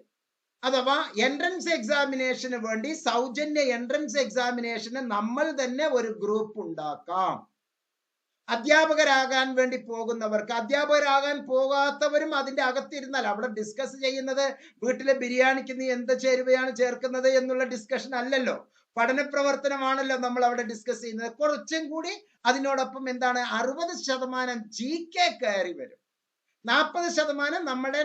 അഥവാ എൻട്രൻസ് എക്സാമിനേഷന് വേണ്ടി സൗജന്യ എൻട്രൻസ് എക്സാമിനേഷന് നമ്മൾ തന്നെ ഒരു ഗ്രൂപ്പ് ഉണ്ടാക്കാം. അധ്യാപകരാകാൻ വേണ്ടി പോകുന്നവർക്ക്, അധ്യാപകരാകാൻ പോകാത്തവരും അതിന്റെ അകത്തിരുന്നാൽ അവിടെ ഡിസ്കസ് ചെയ്യുന്നത് വീട്ടിലെ ബിരിയാണിക്ക് നീ എന്ത് ചേരുവയാണ് ചേർക്കുന്നത് എന്നുള്ള ഡിസ്കഷൻ അല്ലല്ലോ, പഠന പ്രവർത്തനമാണല്ലോ നമ്മൾ അവിടെ ഡിസ്കസ് ചെയ്യുന്നത്. കുറച്ചും കൂടി അതിനോടൊപ്പം എന്താണ് 60% GK കയറി വരും, 40% നമ്മുടെ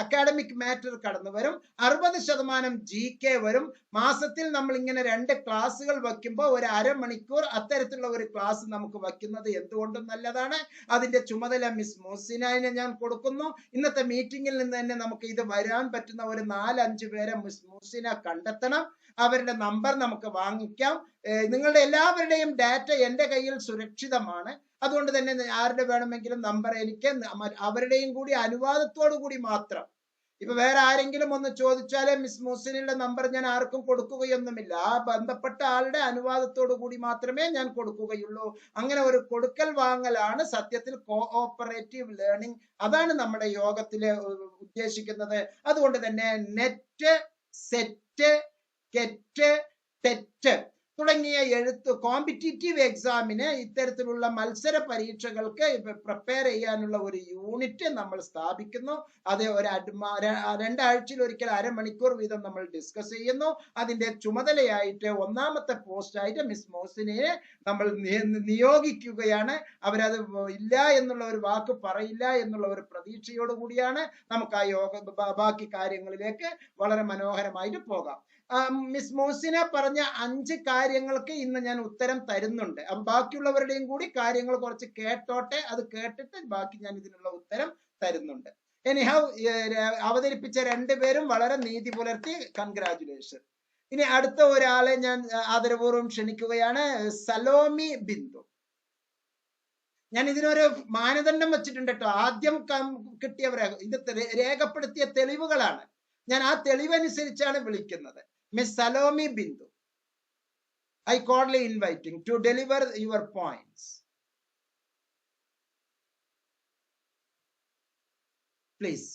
അക്കാഡമിക് മാറ്റർ കടന്നു വരും, 60% GK വരും. മാസത്തിൽ നമ്മൾ ഇങ്ങനെ 2 ക്ലാസ്സുകൾ വയ്ക്കുമ്പോൾ ഒരു അരമണിക്കൂർ അത്തരത്തിലുള്ള ഒരു ക്ലാസ് നമുക്ക് വയ്ക്കുന്നത് എന്തുകൊണ്ടും നല്ലതാണ്. അതിന്റെ ചുമതല മിസ് മോസിനെ ഞാൻ കൊടുക്കുന്നു. ഇന്നത്തെ മീറ്റിംഗിൽ നിന്ന് തന്നെ നമുക്ക് ഇത് വരാൻ പറ്റുന്ന ഒരു 4-5 പേരെ മിസ് മോസിനെ കണ്ടെത്തണം. അവരുടെ നമ്പർ നമുക്ക് വാങ്ങിക്കാം. നിങ്ങളുടെ എല്ലാവരുടെയും ഡാറ്റ എൻ്റെ കയ്യിൽ സുരക്ഷിതമാണ്. അതുകൊണ്ട് തന്നെ ആരുടെ വേണമെങ്കിലും നമ്പർ എനിക്ക് അവരുടെയും കൂടി അനുവാദത്തോടു കൂടി മാത്രം. ഇപ്പൊ വേറെ ആരെങ്കിലും ഒന്ന് ചോദിച്ചാലേ മിസ് മുസിനിയുടെ നമ്പർ ഞാൻ ആർക്കും കൊടുക്കുകയൊന്നുമില്ല. ആ ബന്ധപ്പെട്ട ആളുടെ അനുവാദത്തോടു കൂടി മാത്രമേ ഞാൻ കൊടുക്കുകയുള്ളൂ. അങ്ങനെ ഒരു കൊടുക്കൽ വാങ്ങലാണ് സത്യത്തിൽ കോഓപ്പറേറ്റീവ് ലേണിംഗ്. അതാണ് നമ്മുടെ യോഗത്തില് ഉദ്ദേശിക്കുന്നത്. അതുകൊണ്ട് തന്നെ നെറ്റ്, സെറ്റ്, കെറ്റ്, ടെറ്റ് തുടങ്ങിയ കോമ്പറ്റീറ്റീവ് എക്സാമിന് ഇത്തരത്തിലുള്ള മത്സര പരീക്ഷകൾക്ക് പ്രിപ്പയർ ചെയ്യാനുള്ള ഒരു യൂണിറ്റ് നമ്മൾ സ്ഥാപിക്കുന്നു. അത് 2 ആഴ്ചയിൽ ഒരിക്കൽ അരമണിക്കൂർ വീതം നമ്മൾ ഡിസ്കസ് ചെയ്യുന്നു. അതിന്റെ ചുമതലയായിട്ട് 1ാമത്തെ പോസ്റ്റായിട്ട് മിസ് മോസിനെ നമ്മൾ നിയോഗിക്കുകയാണ്. അവരത് ഇല്ല എന്നുള്ള ഒരു വാക്ക് പറയില്ല എന്നുള്ള ഒരു പ്രതീക്ഷയോട് കൂടിയാണ് നമുക്ക് ആ ബാക്കി കാര്യങ്ങളിലേക്ക് വളരെ മനോഹരമായിട്ട് പോകാം. മിസ് മോസിനെ പറഞ്ഞ 5 കാര്യങ്ങൾക്ക് ഇന്ന് ഞാൻ ഉത്തരം തരുന്നുണ്ട്. അപ്പൊ ബാക്കിയുള്ളവരുടെയും കൂടി കാര്യങ്ങൾ കുറച്ച് കേട്ടോട്ടെ. അത് കേട്ടിട്ട് ബാക്കി ഞാൻ ഇതിനുള്ള ഉത്തരം തരുന്നുണ്ട്. എനിഹൗ അവതരിപ്പിച്ച 2 പേരും വളരെ നീതി പുലർത്തി. കൺഗ്രാജുലേഷൻ. ഇനി അടുത്ത ഒരാളെ ഞാൻ ആദരപൂർവ്വം ക്ഷണിക്കുകയാണ്. സലോമി ബിന്ദു. ഞാൻ ഇതിനൊരു മാനദണ്ഡം വെച്ചിട്ടുണ്ട് കേട്ടോ. ആദ്യം കിട്ടിയവരെ ഇത് രേഖപ്പെടുത്തിയ തെളിവുകളാണ്. ഞാൻ ആ തെളിവനുസരിച്ചാണ് വിളിക്കുന്നത്. Miss Salome Bindu, I cordially inviting to deliver your points. Please.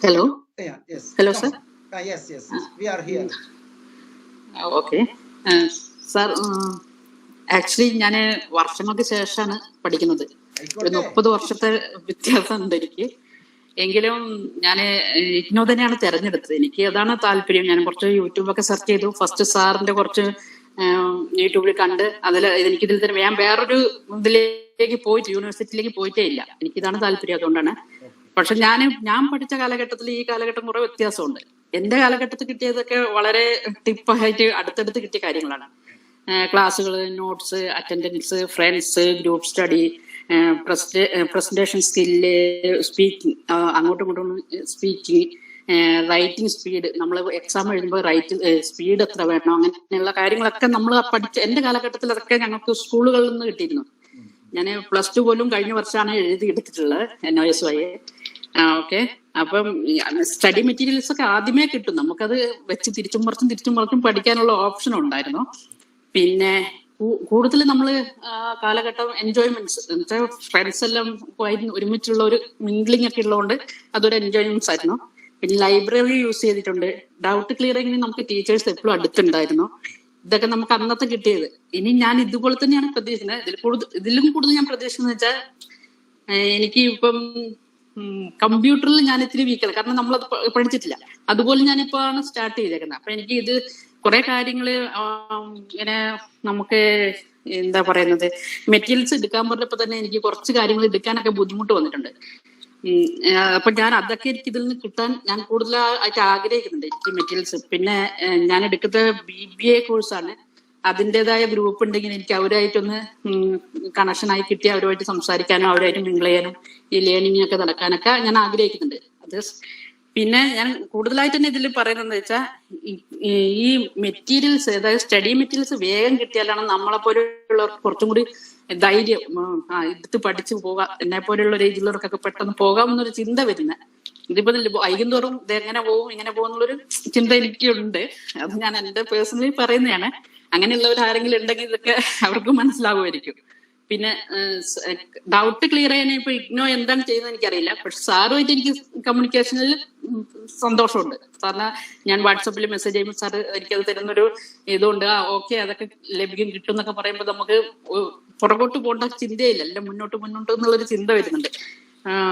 Hello. Yeah, yes. Hello, sir. Yes. We are here. Okay. Sir, actually, ഞാൻ വർഷങ്ങൾക്ക് ശേഷമാണ് പഠിക്കുന്നത്. 30 വർഷത്തെ വ്യത്യാസം ഉണ്ട് എനിക്ക്. എങ്കിലും ഞാൻ ഇഗ്നോ തന്നെയാണ് തെരഞ്ഞെടുത്തത്. എനിക്ക് അതാണ് താല്പര്യം. ഞാൻ കുറച്ച് യൂട്യൂബൊക്കെ സെർച്ച് ചെയ്തു. ഫസ്റ്റ് സാറിന്റെ കുറച്ച് യൂട്യൂബിൽ കണ്ട് എനിക്കിതിൽ തന്നെ ഞാൻ വേറൊരു ഇതിലേക്ക് പോയിട്ട് യൂണിവേഴ്സിറ്റിയിലേക്ക് പോയിട്ടേ ഇല്ല. എനിക്കിതാണ് താല്പര്യം. അതുകൊണ്ടാണ്. പക്ഷെ ഞാൻ പഠിച്ച കാലഘട്ടത്തിൽ ഈ കാലഘട്ടം കുറെ വ്യത്യാസമുണ്ട്. എന്റെ കാലഘട്ടത്തിൽ കിട്ടിയതൊക്കെ വളരെ ടിപ്പായിട്ട് അടുത്തടുത്ത് കിട്ടിയ കാര്യങ്ങളാണ്. ക്ലാസ്സുകൾ, notes, attendance, friends, group study, presentation skill, speaking, അങ്ങോട്ടും ഇങ്ങോട്ടും സ്പീക്കിംഗ്, റൈറ്റിംഗ് സ്പീഡ്, നമ്മൾ എക്സാം എഴുതുമ്പോൾ സ്പീഡ് എത്ര വേണം, അങ്ങനെയുള്ള കാര്യങ്ങളൊക്കെ നമ്മൾ പഠിച്ച എന്റെ കാലഘട്ടത്തിൽ അതൊക്കെ ഞങ്ങൾക്ക് സ്കൂളുകളിൽ നിന്ന് കിട്ടിയിരുന്നു. ഞാൻ +2 പോലും കഴിഞ്ഞ വർഷമാണ് എഴുതിയെടുത്തിട്ടുള്ളത് NOSY. ഓക്കെ. അപ്പം സ്റ്റഡി മെറ്റീരിയൽസ് ഒക്കെ ആദ്യമേ കിട്ടും. നമുക്കത് വെച്ച് തിരിച്ചും മറിച്ചും പഠിക്കാനുള്ള ഓപ്ഷൻ ഉണ്ടായിരുന്നു. പിന്നെ കൂടുതൽ നമ്മൾ കാലഘട്ടം എൻജോയ്മെന്റ്സ് എന്നുവെച്ചാൽ ഫ്രണ്ട്സ് എല്ലാം ഒരുമിച്ചുള്ള ഒരു മിംഗ്ലിംഗ് ഒക്കെ ഉള്ളതുകൊണ്ട് അതൊരു എൻജോയ്മെന്റ്സ് ആയിരുന്നു. പിന്നെ ലൈബ്രറി യൂസ് ചെയ്തിട്ടുണ്ട്. ഡൗട്ട് ക്ലിയറിംഗിന് നമുക്ക് ടീച്ചേഴ്സ് എപ്പോഴും അടുത്തുണ്ടായിരുന്നു. ഇതൊക്കെ നമുക്ക് അന്നത്തെ കിട്ടിയത്. ഇനി ഞാൻ ഇതുപോലെ തന്നെയാണ് പ്രതീക്ഷിക്കുന്നത്. ഇതിലും കൂടുതൽ ഞാൻ പ്രതീക്ഷിക്കുന്നത് വെച്ചാൽ എനിക്ക് ഇപ്പം കമ്പ്യൂട്ടറിൽ ഞാൻ ഇത്തിരി വീക്കാണ്. കാരണം നമ്മളത് പഠിച്ചിട്ടില്ല. അതുപോലെ ഞാനിപ്പോ ആണ് സ്റ്റാർട്ട് ചെയ്തേക്കുന്നത്. അപ്പൊ എനിക്ക് ഇത് കുറെ കാര്യങ്ങള് ഇങ്ങനെ നമുക്ക് എന്താ പറയുന്നത് മെറ്റീരിയൽസ് എടുക്കാൻ പറഞ്ഞപ്പോ തന്നെ എനിക്ക് കുറച്ച് കാര്യങ്ങൾ എടുക്കാനൊക്കെ ബുദ്ധിമുട്ട് വന്നിട്ടുണ്ട്. അപ്പൊ ഞാൻ അതൊക്കെ എനിക്ക് ഇതിൽ നിന്ന് കിട്ടാൻ ഞാൻ കൂടുതലായിട്ട് ആഗ്രഹിക്കുന്നുണ്ട്. എനിക്ക് മെറ്റീരിയൽസ്. പിന്നെ ഞാൻ എടുക്കുന്ന BBA കോഴ്സാണ്. അതിൻ്റെതായ ഗ്രൂപ്പ് ഉണ്ടെങ്കിൽ എനിക്ക് അവരുമായിട്ടൊന്ന് കണക്ഷനായി കിട്ടി അവരുമായിട്ട് സംസാരിക്കാനും അവരുമായിട്ട് മിങ്കിൾ ചെയ്യാനും ഈ ലേണിംഗ് ഒക്കെ നടക്കാനൊക്കെ ഞാൻ ആഗ്രഹിക്കുന്നുണ്ട്. അത് പിന്നെ ഞാൻ കൂടുതലായിട്ട് തന്നെ ഇതിൽ പറയുന്നത് വെച്ചാൽ ഈ മെറ്റീരിയൽസ്, അതായത് സ്റ്റഡി മെറ്റീരിയൽസ് വേഗം കിട്ടിയാലാണ് നമ്മളെ പോലെയുള്ളവർക്ക് കുറച്ചും കൂടി ധൈര്യം എടുത്ത് പഠിച്ചു പോകാം. എന്നെ പോലെയുള്ള ഏജിലുള്ളവർക്കൊക്കെ പെട്ടെന്ന് പോകാമെന്നൊരു ചിന്ത വരുന്നത്. ഇതിപ്പോ വൈകുന്തോറും ഇത് എങ്ങനെ പോകും ഇങ്ങനെ പോകുന്നുള്ളൊരു ചിന്ത എനിക്കുണ്ട്. അത് ഞാൻ എന്റെ പേഴ്സണലി പറയുന്നതാണ്. അങ്ങനെയുള്ളവർ ആരെങ്കിലും ഉണ്ടെങ്കിൽ ഇതൊക്കെ അവർക്ക് മനസ്സിലാവുമായിരിക്കും. പിന്നെ ഡൗട്ട് ക്ലിയർ ചെയ്യാൻ ഇപ്പൊ ഇഗ്നോ എന്താണ് ചെയ്യുന്നത് എനിക്കറിയില്ല. പക്ഷെ സാറുമായിട്ട് എനിക്ക് കമ്മ്യൂണിക്കേഷനിൽ സന്തോഷമുണ്ട്. സാറിന് ഞാൻ വാട്സപ്പിൽ മെസ്സേജ് ചെയ്യുമ്പോൾ സാറ് എനിക്കത് തരുന്നൊരു ഇതുകൊണ്ട് ഓക്കെ അതൊക്കെ ലഭിക്കും കിട്ടും എന്നൊക്കെ പറയുമ്പോൾ നമുക്ക് പുറകോട്ട് പോകേണ്ട ചിന്തയില്ല, എല്ലാം മുന്നോട്ട് എന്നുള്ളൊരു ചിന്ത വരുന്നുണ്ട്.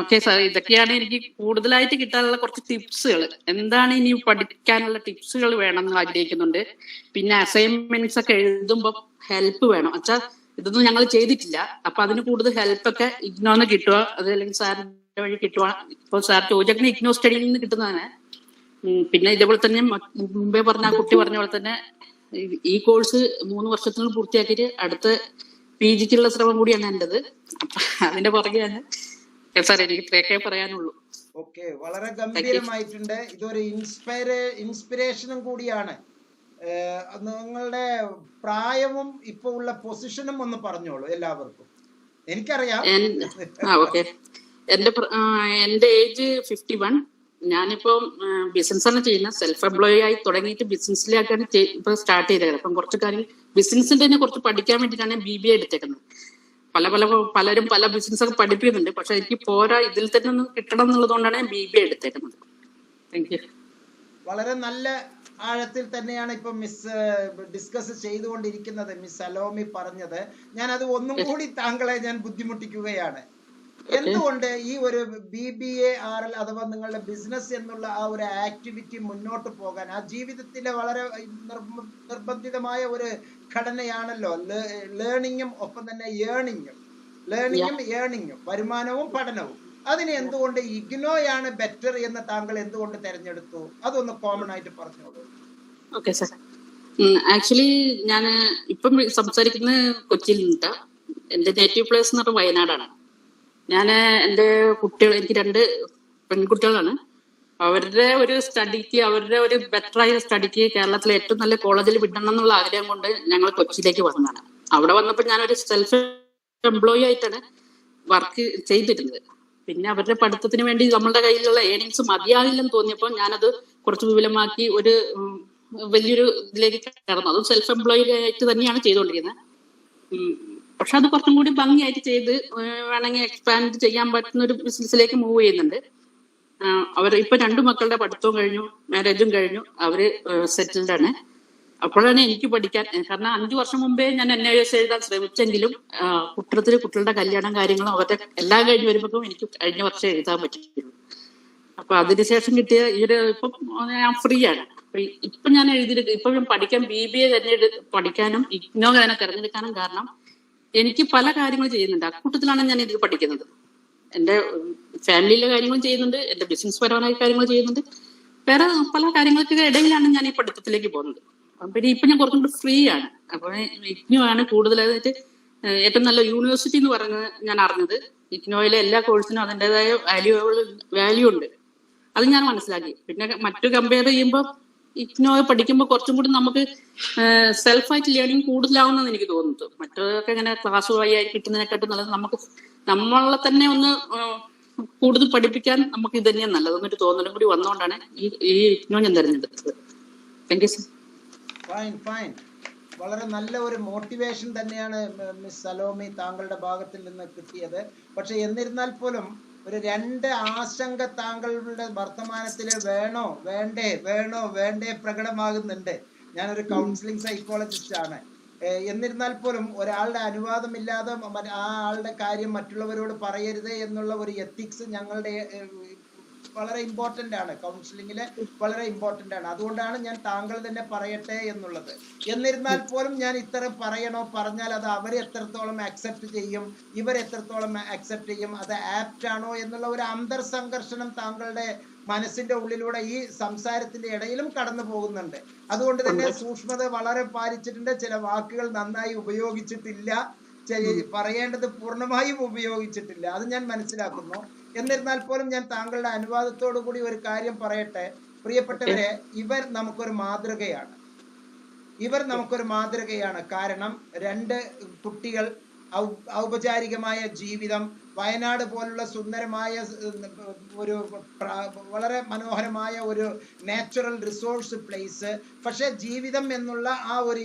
ഓക്കെ സാർ, ഇതൊക്കെയാണ് എനിക്ക് കൂടുതലായിട്ട് കിട്ടാനുള്ള കുറച്ച് ടിപ്സുകൾ. എന്താണ് ഇനി പഠിക്കാനുള്ള ടിപ്സുകൾ വേണമെന്ന് ആഗ്രഹിക്കുന്നുണ്ട്. പിന്നെ അസൈൻമെന്റ്സ് ഒക്കെ എഴുതുമ്പോൾ ഹെൽപ്പ് വേണം. അച്ഛാ ഇതൊന്നും ഞങ്ങൾ ചെയ്തിട്ടില്ല, അപ്പൊ അതിന് കൂടുതൽ ഹെൽപ്പൊക്കെ ഇഗ്നോന്ന് കിട്ടുക, അത് അല്ലെങ്കിൽ സാറിന്റെ വഴി കിട്ടുക. ഇപ്പോൾ സാർ ചോദിക്കുന്ന ഇഗ്നോ സ്റ്റഡിയിൽ നിന്ന് കിട്ടുന്നതാണ്. പിന്നെ ഇതേപോലെ തന്നെ മുമ്പേ പറഞ്ഞ കുട്ടി പറഞ്ഞ പോലെ തന്നെ ഈ കോഴ്സ് 3 വർഷത്തിനുള്ളിൽ പൂർത്തിയാക്കിയിട്ട് അടുത്ത PGക്കുള്ള ശ്രമം കൂടിയാണ് എന്റേത്. അപ്പൊ അതിന്റെ പുറകെയാണ് സാർ, എനിക്ക് ഇത്രയൊക്കെ പറയാനുള്ളൂ. ഓക്കെ, വളരെ ഗംഭീരമായിട്ടുണ്ട്. ഇതൊരു ഇൻസ്പിറേഷനും കൂടിയാണ്. നിങ്ങളുടെ പ്രായവും ഇപ്പൊ ഉള്ള പൊസിഷനും ഒന്ന് പറഞ്ഞോളൂ എല്ലാവർക്കും. എനിക്കറിയാം. ഓക്കെ, എന്റെ ഏജ് 51. ഞാനിപ്പോ ബിസിനസ് ആണ് ചെയ്യുന്നത്. സെൽഫ് എംപ്ലോയി ആയി തുടങ്ങിയിട്ട് ബിസിനസ്സിലേക്കാണ് ഇപ്പൊ സ്റ്റാർട്ട് ചെയ്തത്. അപ്പം കുറച്ച് കാര്യം ബിസിനസിന്റെ തന്നെ കുറച്ച് പഠിക്കാൻ വേണ്ടിയിട്ടാണ് BBA എടുത്തേക്കുന്നത്. പലരും പല ബിസിനസ് ഒക്കെ പഠിപ്പിക്കുന്നുണ്ട്. പക്ഷെ എനിക്ക് പോരാ, ഇതിൽ തന്നെ ഒന്ന് കിട്ടണം എന്നുള്ളതുകൊണ്ടാണ് BBA എടുത്തേക്കുന്നത്. Thank you. വളരെ നല്ല ആഴത്തിൽ തന്നെയാണ് ഇപ്പൊ മിസ് ഡിസ്കസ് ചെയ്തുകൊണ്ടിരിക്കുന്നത്. മിസ് സലോമി പറഞ്ഞത് ഞാൻ അത് ഒന്നും കൂടി താങ്കളെ ഞാൻ ബുദ്ധിമുട്ടിക്കുകയാണ്. എന്തുകൊണ്ട് ഈ ഒരു BBA RL അഥവാ നിങ്ങളുടെ ബിസിനസ് എന്നുള്ള ആ ഒരു ആക്ടിവിറ്റി മുന്നോട്ട് പോകാൻ, ആ ജീവിതത്തിലെ വളരെ നിർബന്ധിതമായ ഒരു ഘടനയാണല്ലോ ലേണിങ്ങും ഒപ്പം തന്നെ ഏണിങ്ങും വരുമാനവും പഠനവും. അതിന് എന്തുകൊണ്ട് ഇഗ്നോയാണ് ബെറ്റർ എന്ന് താങ്കൾ എന്തുകൊണ്ട് തെരഞ്ഞെടുത്തു? അതൊന്ന് കോമൺ ആയിട്ട് പറഞ്ഞോളൂ. ഓക്കെ സാർ, ആക്ച്വലി ഞാൻ ഇപ്പം സംസാരിക്കുന്നത് കൊച്ചിയിൽ നിന്നിട്ടാ. എന്റെ നേറ്റീവ് പ്ലേസ് എന്ന് പറഞ്ഞാൽ വയനാടാണ്. ഞാൻ എൻ്റെ കുട്ടികൾ, എനിക്ക് 2 പെൺകുട്ടികളാണ്. അവരുടെ ഒരു സ്റ്റഡിക്ക്, അവരുടെ ഒരു ബെറ്ററായ സ്റ്റഡിക്ക് കേരളത്തിലെ ഏറ്റവും നല്ല കോളേജിൽ വിടണം എന്നുള്ള ആഗ്രഹം കൊണ്ട് ഞങ്ങൾ കൊച്ചിയിലേക്ക് വന്നതാണ്. അവിടെ വന്നപ്പോൾ ഞാനൊരു സെൽഫ് എംപ്ലോയി ആയിട്ടാണ് വർക്ക് ചെയ്തിരുന്നത്. പിന്നെ അവരുടെ പഠിത്തത്തിന് വേണ്ടി നമ്മളുടെ കയ്യിലുള്ള ഏണിങ്സ് മതിയാകില്ലെന്ന് തോന്നിയപ്പോൾ ഞാനത് കുറച്ച് വിപുലമാക്കി ഒരു വലിയൊരു ഇതിലേക്ക് കടന്നു. അതും സെൽഫ് എംപ്ലോയി ആയിട്ട് തന്നെയാണ് ചെയ്തുകൊണ്ടിരിക്കുന്നത്. പക്ഷെ അത് കുറച്ചും കൂടി ഭംഗിയായിട്ട് ചെയ്ത് വേണമെങ്കിൽ എക്സ്പാൻഡ് ചെയ്യാൻ പറ്റുന്ന ഒരു ബിസിനസ്സിലേക്ക് മൂവ് ചെയ്യുന്നുണ്ട്. അവർ ഇപ്പൊ 2 മക്കളുടെ പഠിത്തവും കഴിഞ്ഞു, മാരേജും കഴിഞ്ഞു, അവര് സെറ്റിൽഡ് ആണ്. അപ്പോഴാണ് എനിക്ക് പഠിക്കാൻ, കാരണം 5 വർഷം മുമ്പേ ഞാൻ NIOS എഴുതാൻ ശ്രമിച്ചെങ്കിലും കുട്ടികളുടെ കല്യാണം കാര്യങ്ങളും അവരുടെ എല്ലാം കഴിഞ്ഞ് വരുമ്പോഴും എനിക്ക് കഴിഞ്ഞ വർഷം എഴുതാൻ പറ്റിയിട്ടുള്ളൂ. അപ്പൊ അതിനുശേഷം കിട്ടിയ ഇപ്പം ഞാൻ ഫ്രീ ആണ്. ഇപ്പൊ ഞാൻ ഇപ്പൊ ഞാൻ പഠിക്കാൻ BBA തന്നെ പഠിക്കാനും ഇഗ്നോ തന്നെ തിരഞ്ഞെടുക്കാനും കാരണം എനിക്ക് പല കാര്യങ്ങളും ചെയ്യുന്നുണ്ട്. അക്കൂട്ടത്തിലാണ് ഞാൻ ഇത് പഠിക്കുന്നത്. എന്റെ ഫാമിലിയിലെ കാര്യങ്ങളും ചെയ്യുന്നുണ്ട്, എന്റെ ബിസിനസ് പരമായ കാര്യങ്ങൾ ചെയ്യുന്നുണ്ട്, വേറെ പല കാര്യങ്ങൾക്ക് ഇടയിലാണ് ഞാൻ ഈ പഠിത്തത്തിലേക്ക് പോകുന്നത്. പിന്നെ ഇപ്പൊ ഞാൻ കുറച്ചും കൂടി ഫ്രീ ആണ്. അപ്പൊ ഇഗ്നോ ആണ് കൂടുതലായിട്ട് ഏറ്റവും നല്ല യൂണിവേഴ്സിറ്റി എന്ന് പറയുന്നത് ഞാൻ അറിഞ്ഞത്. ഇഗ്നോയിലെ എല്ലാ കോഴ്സിനും അതിൻ്റെതായ വാല്യൂ ഉണ്ട്, അത് ഞാൻ മനസ്സിലാക്കി. പിന്നെ മറ്റു കമ്പയർ ചെയ്യുമ്പോൾ ഇഗ്നോ പഠിക്കുമ്പോൾ കുറച്ചും കൂടി നമുക്ക് സെൽഫായിട്ട് ലേണിംഗ് കൂടുതലാവുന്നെന്ന് എനിക്ക് തോന്നുന്നു. മറ്റൊക്കെ ഇങ്ങനെ ക്ലാസ് വഴി ആയി കിട്ടുന്നതിനെക്കാട്ടും നല്ലത് നമുക്ക് നമ്മളെ തന്നെ ഒന്ന് കൂടുതൽ പഠിപ്പിക്കാൻ നമുക്ക് ഇത് തന്നെയാണ് നല്ലതെന്നൊരു തോന്നലും കൂടി വന്നുകൊണ്ടാണ് ഈ ഇഗ്നോ ഞാൻ തിരഞ്ഞെടുത്തത്. Thank you sir. ഫൈൻ. വളരെ നല്ല ഒരു മോട്ടിവേഷൻ തന്നെയാണ് മിസ് സലോമി താങ്കളുടെ ഭാഗത്തിൽ നിന്ന് കിട്ടിയത്. പക്ഷെ എന്നിരുന്നാൽ പോലും ഒരു 2 ആശങ്ക താങ്കളുടെ വർത്തമാനത്തിൽ വേണോ വേണ്ടേ പ്രകടമാകുന്നുണ്ട്. ഞാനൊരു കൗൺസിലിംഗ് സൈക്കോളജിസ്റ്റ് ആണ്. എന്നിരുന്നാൽ പോലും ഒരാളുടെ അനുവാദമില്ലാതെ ആ ആളുടെ കാര്യം മറ്റുള്ളവരോട് പറയരുത് എന്നുള്ള ഒരു എത്തിക്സ് ഞങ്ങളുടെ വളരെ ഇമ്പോർട്ടന്റ് ആണ്. കൗൺസിലിംഗില് വളരെ ഇമ്പോർട്ടന്റ് ആണ്. അതുകൊണ്ടാണ് ഞാൻ താങ്കൾ തന്നെ പറയട്ടെ എന്നുള്ളത്. എന്നിരുന്നാൽ പോലും ഞാൻ ഇത്ര പറഞ്ഞാൽ അത് അവർ എത്രത്തോളം അക്സെപ്റ്റ് ചെയ്യും, ഇവർ എത്രത്തോളം അക്സെപ്റ്റ് ചെയ്യും, അത് ആപ്റ്റ് ആണോ എന്നുള്ള ഒരു അന്തർസംഘർഷണം താങ്കളുടെ മനസ്സിന്റെ ഉള്ളിലൂടെ ഈ സംസാരത്തിന്റെ ഇടയിലും കടന്നു പോകുന്നുണ്ട്. അതുകൊണ്ട് തന്നെ സൂക്ഷ്മത വളരെ പാലിച്ചിട്ടുണ്ട്. ചില വാക്കുകൾ നന്നായി ഉപയോഗിച്ചിട്ടില്ല, പറയേണ്ടത് പൂർണ്ണമായും ഉപയോഗിച്ചിട്ടില്ല, അത് ഞാൻ മനസ്സിലാക്കുന്നു. എന്നിരുന്നാൽ പോലും ഞാൻ താങ്കളുടെ അനുവാദത്തോടു കൂടി ഒരു കാര്യം പറയട്ടെ. പ്രിയപ്പെട്ടവരെ, ഇവർ നമുക്കൊരു മാതൃകയാണ്. കാരണം 2 കുട്ടികൾ ഔപചാരികമായ ജീവിതം, വയനാട് പോലുള്ള സുന്ദരമായ ഒരു വളരെ മനോഹരമായ ഒരു നാച്ചുറൽ റിസോഴ്സ് പ്ലേസ്. പക്ഷെ ജീവിതം എന്നുള്ള ആ ഒരു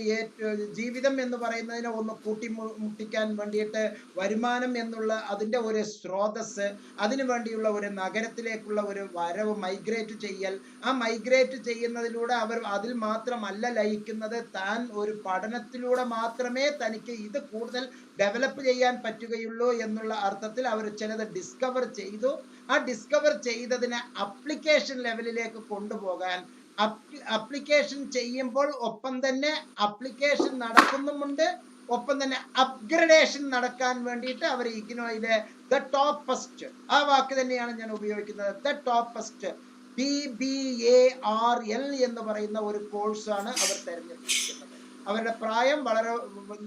ജീവിതം എന്ന് പറയുന്നതിനെ ഒന്ന് കൂട്ടിമുട്ടിക്കാൻ വേണ്ടിയിട്ട് വരുമാനം എന്നുള്ള അതിൻ്റെ ഒരു സ്രോതസ്, അതിനു വേണ്ടിയുള്ള ഒരു നഗരത്തിലേക്കുള്ള ഒരു വരവ്, മൈഗ്രേറ്റ് ചെയ്യൽ. ആ മൈഗ്രേറ്റ് ചെയ്യുന്നതിലൂടെ അവർ അതിൽ മാത്രമല്ല ലയിക്കുന്നത്, താൻ ഒരു പഠനത്തിലൂടെ മാത്രമേ തനിക്ക് ഇത് കൂടുതൽ ഡെവലപ്പ് ചെയ്യാൻ പറ്റുകയുള്ളൂ എന്നുള്ള അർത്ഥത്തിൽ അവർ ചിലത് ഡിസ്കവർ ചെയ്തു. ആ ഡിസ്കവർ ചെയ്തതിനെ അപ്ലിക്കേഷൻ ലെവലിലേക്ക് കൊണ്ടുപോകാൻ, അപ്ലിക്കേഷൻ ചെയ്യുമ്പോൾ ഒപ്പം തന്നെ അപ്ലിക്കേഷൻ നടക്കുന്നുമുണ്ട്, ഒപ്പം തന്നെ അപ്ഗ്രഡേഷൻ നടക്കാൻ വേണ്ടിയിട്ട് അവർ ഇഗ്നോയിലെ ദ ടോപ്പസ്റ്റ്, ആ വാക്ക് തന്നെയാണ് ഞാൻ ഉപയോഗിക്കുന്നത്, ദ ടോപ്പസ്റ്റ് PBARL എന്ന് പറയുന്ന ഒരു കോഴ്സാണ് അവർ തിരഞ്ഞെടുത്തിരിക്കുന്നത്. അവരുടെ പ്രായം വളരെ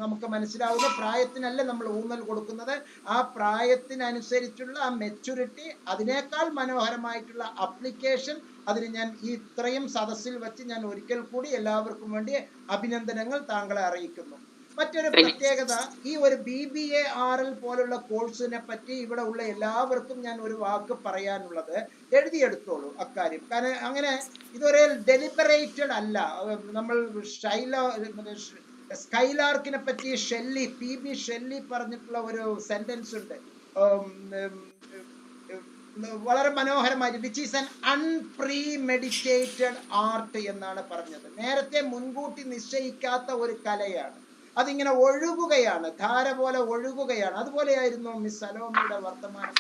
നമുക്ക് മനസ്സിലാവുന്ന പ്രായത്തിനല്ല നമ്മൾ ഊന്നൽ കൊടുക്കുന്നത്, ആ പ്രായത്തിനനുസരിച്ചുള്ള ആ മെച്യൂരിറ്റി, അതിനേക്കാൾ മനോഹരമായിട്ടുള്ള അപ്ലിക്കേഷൻ. അതിന് ഞാൻ ഈ ഇത്രയും സദസ്സിൽ വെച്ച് ഞാൻ ഒരിക്കൽ കൂടി എല്ലാവർക്കും വേണ്ടി അഭിനന്ദനങ്ങൾ താങ്കളെ അറിയിക്കുന്നു. മറ്റൊരു പ്രത്യേകത, ഈ ഒരു BBARL പോലുള്ള കോഴ്സിനെ പറ്റി ഇവിടെ ഉള്ള എല്ലാവർക്കും ഞാൻ ഒരു വാക്ക് പറയാനുള്ളത്, എഴുതിയെടുത്തോളൂ അക്കാര്യം. കാരണം അങ്ങനെ ഇതൊരു ഡെലിബറേറ്റഡ് അല്ല. നമ്മൾ സ്കൈലാർക്കിനെ പറ്റി PB ഷെല്ലി പറഞ്ഞിട്ടുള്ള ഒരു സെന്റൻസ് ഉണ്ട്, വളരെ മനോഹരമായി, വിച്ച് ഈസ് ആൻ അൺപ്രീമെഡിറ്റേറ്റഡ് ആർട്ട് എന്നാണ് പറഞ്ഞത്. നേരത്തെ മുൻകൂട്ടി നിശ്ചയിക്കാത്ത ഒരു കലയാണ്, അതിങ്ങനെ ഒഴുകുകയാണ്, ധാര പോലെ ഒഴുകുകയാണ്. അതുപോലെയായിരുന്നു മിസ് സലോമിയുടെ വർത്തമാനം.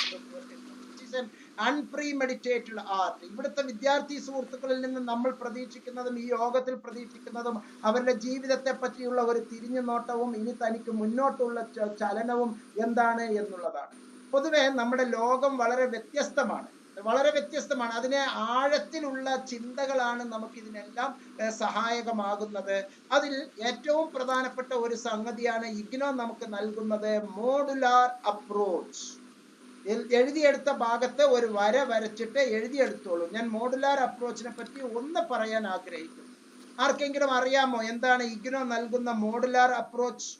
അൺപ്രീമെഡിറ്റേറ്റഡ് ആർട്ട്. ഇവിടുത്തെ വിദ്യാർത്ഥി സുഹൃത്തുക്കളിൽ നിന്ന് നമ്മൾ പ്രതീക്ഷിക്കുന്നതും ഈ യോഗത്തിൽ പ്രതീക്ഷിക്കുന്നതും അവരുടെ ജീവിതത്തെ പറ്റിയുള്ള ഒരു തിരിഞ്ഞു നോട്ടവും ഇനി തനിക്ക് മുന്നോട്ടുള്ള ചലനവും എന്താണ് എന്നുള്ളതാണ്. പൊതുവെ നമ്മുടെ ലോകം വളരെ വ്യത്യസ്തമാണ്. അതിനെ ആഴത്തിലുള്ള ചിന്തകളാണ് നമുക്ക് ഇതിനെല്ലാം സഹായകമാകുന്നത്. അതിൽ ഏറ്റവും പ്രധാനപ്പെട്ട ഒരു സംഗതിയാണ് ഇഗ്നോ നമുക്ക് നൽകുന്നത്, മോഡുലാർ അപ്രോച്ച്. എഴുതിയെടുത്ത ഭാഗത്ത് ഒരു വര വരച്ചിട്ട് എഴുതിയെടുത്തോളൂ. ഞാൻ മോഡുലാർ അപ്രോച്ചിനെ പറ്റി ഒന്ന് പറയാൻ ആഗ്രഹിക്കുന്നു. ആർക്കെങ്കിലും അറിയാമോ എന്താണ് ഇഗ്നോ നൽകുന്ന മോഡുലാർ അപ്രോച്ച്?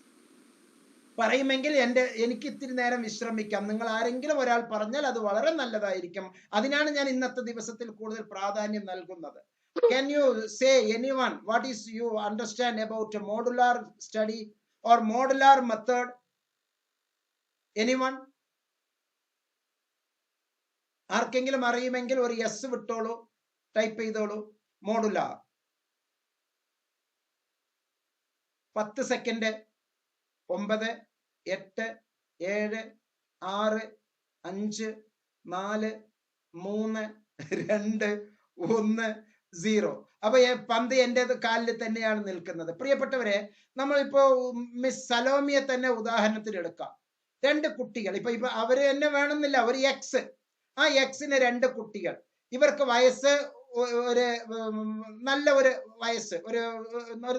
പറയുമെങ്കിൽ എനിക്ക് ഇത്തിരി നേരം വിശ്രമിക്കാം. നിങ്ങൾ ആരെങ്കിലും ഒരാൾ പറഞ്ഞാൽ അത് വളരെ നല്ലതായിരിക്കും. അതിനാണ് ഞാൻ ഇന്നത്തെ ദിവസത്തിൽ കൂടുതൽ പ്രാധാന്യം നൽകുന്നത്. Can you say anyone what is you understand about a modular study or modular method? Anyone? ആർക്കെങ്കിലും അറിയുമെങ്കിൽ ഒരു യെസ് വിട്ടോളൂ, ടൈപ്പ് ചെയ്തോളൂ. മോഡുലാർ. 10 സെക്കൻഡ്. 9, 8, 7, 6, 5, 4, 3, 2, 1, 0. അപ്പൊ പന്ത് എൻ്റെ കാലിൽ തന്നെയാണ് നിൽക്കുന്നത്. പ്രിയപ്പെട്ടവരെ, നമ്മളിപ്പോ മിസ് സലോമിയെ തന്നെ ഉദാഹരണത്തിന് എടുക്കാം. 2 കുട്ടികൾ, ഇപ്പൊ അവര് തന്നെ വേണമെന്നില്ല, ഒരു എക്സ്, ആ എക്സിന് 2 കുട്ടികൾ. ഇവർക്ക് വയസ്സ് ഒരു നല്ല ഒരു വയസ്സ്, ഒരു